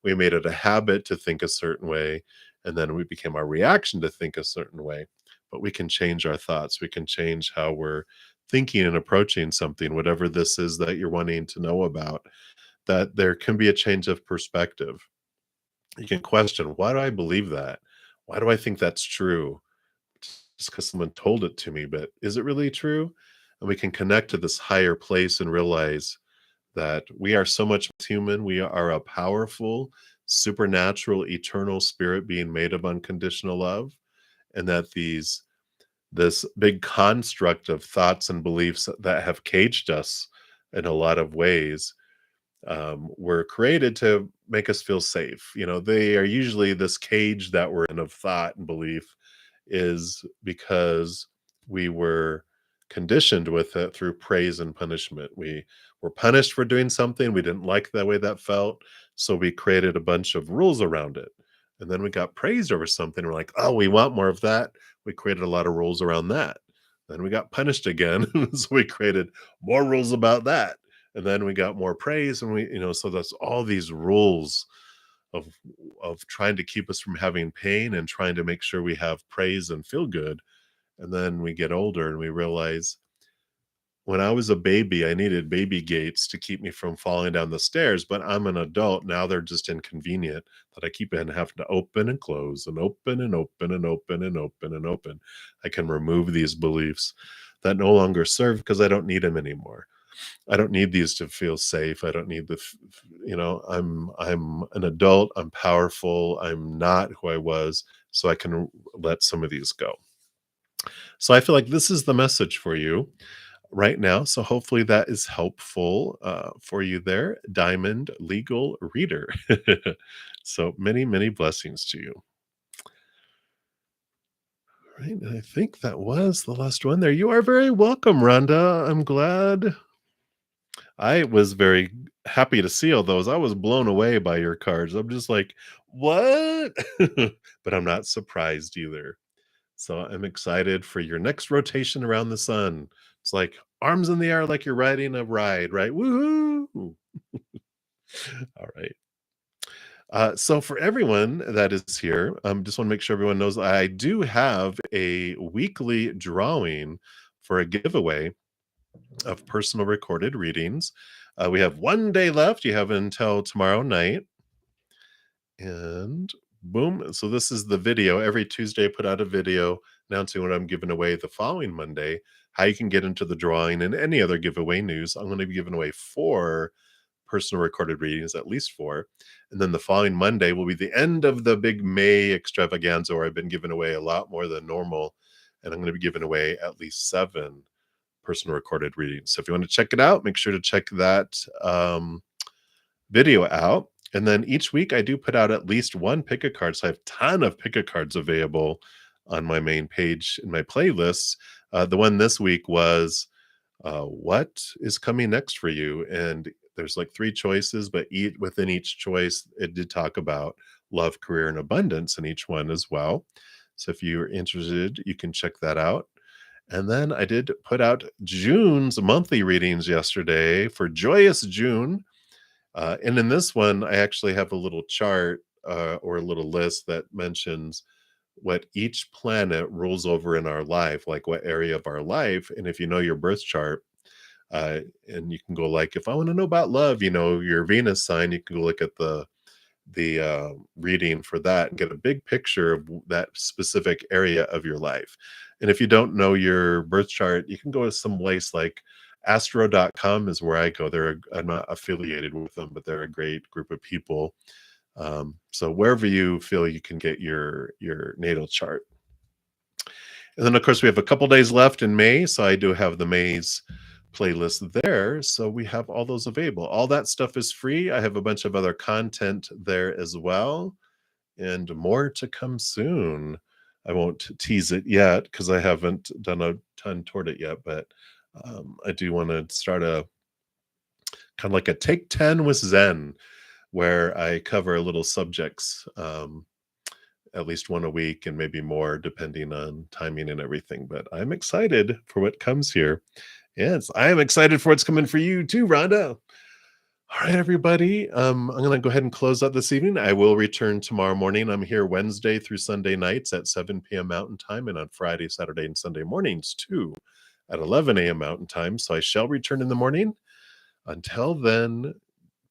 We made it a habit to think a certain way. And then we became our reaction to think a certain way. But we can change our thoughts. We can change how we're thinking and approaching something, whatever this is that you're wanting to know about, that there can be a change of perspective. You can question, why do I believe that? Why do I think that's true? Just because someone told it to me, but is it really true? And we can connect to this higher place and realize that we are so much human. We are a powerful, supernatural, eternal spirit being made of unconditional love, and that this big construct of thoughts and beliefs that have caged us in a lot of ways were created to make us feel safe. They are usually this cage that we're in of thought and belief is because we were conditioned with it through praise and punishment. We were punished for doing something. We didn't like the way that felt. So we created a bunch of rules around it. And then we got praised over something. We're like, oh, we want more of that. We created a lot of rules around that. Then we got punished again. So we created more rules about that, and then we got more praise, and so that's all these rules of trying to keep us from having pain and trying to make sure we have praise and feel good. And then we get older and we realize, when I was a baby, I needed baby gates to keep me from falling down the stairs, but I'm an adult now. They're just inconvenient that I keep on having to open and close and open and open and open and open and open. I can remove these beliefs that no longer serve because I don't need them anymore. I don't need these to feel safe. I don't need I'm an adult, I'm powerful, I'm not who I was, so I can let some of these go. So I feel like this is the message for you right now. So hopefully that is helpful for you there, Diamond Legal Reader. So many, many blessings to you. Right. And I think that was the last one there. You are very welcome, Rhonda. I'm glad. I was very happy to see all those. I was blown away by your cards. I'm just like, what? But I'm not surprised either. So I'm excited for your next rotation around the sun. It's like arms in the air, like you're riding a ride, right? Woohoo! All right. So for everyone that is here, just want to make sure everyone knows I do have a weekly drawing for a giveaway of personal recorded readings. We have 1 day left. You have until tomorrow night. And boom. So this is the video. Every Tuesday, I put out a video announcing what I'm giving away the following Monday, how you can get into the drawing, and any other giveaway news. I'm going to be giving away 4 personal recorded readings, at least 4. And then the following Monday will be the end of the big May extravaganza, where I've been giving away a lot more than normal. And I'm going to be giving away at least 7 personal recorded readings. So if you want to check it out, make sure to check that video out. And then each week I do put out at least 1 pick a card. So I have a ton of pick a cards available on my main page in my playlists. The one this week was what is coming next for you? And there's like 3 choices, but within each choice, it did talk about love, career, and abundance in each one as well. So if you're interested, you can check that out. And then I did put out June's monthly readings yesterday for Joyous June. And in this one, I actually have a little chart or a little list that mentions what each planet rules over in our life, like what area of our life. And if you know your birth chart, and you can go like, if I want to know about love, your Venus sign, you can go look at the reading for that and get a big picture of that specific area of your life. And if you don't know your birth chart, you can go to some place like astro.com is where I go. I'm not affiliated with them, but they're a great group of people. So wherever you feel you can get your natal chart. And then of course we have a couple days left in May. So I do have the May's playlist there. So we have all those available. All that stuff is free. I have a bunch of other content there as well, and more to come soon. I won't tease it yet because I haven't done a ton toward it yet, but I do want to start a kind of like a Take 10 with Zen, where I cover little subjects, at least 1 a week and maybe more depending on timing and everything. But I'm excited for what comes here. Yes, I am excited for what's coming for you too, Rhonda. All right, everybody. I'm going to go ahead and close out this evening. I will return tomorrow morning. I'm here Wednesday through Sunday nights at 7 p.m. Mountain Time, and on Friday, Saturday, and Sunday mornings too at 11 a.m. Mountain Time. So I shall return in the morning. Until then,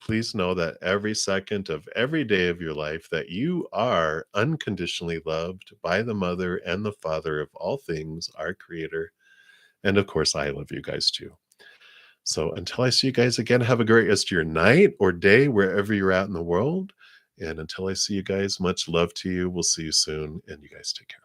Please know that every second of every day of your life that you are unconditionally loved by the mother and the father of all things, our creator. And of course, I love you guys too. So until I see you guys again, have a great rest of your night or day, wherever you're at in the world. And until I see you guys, much love to you. We'll see you soon. And you guys take care.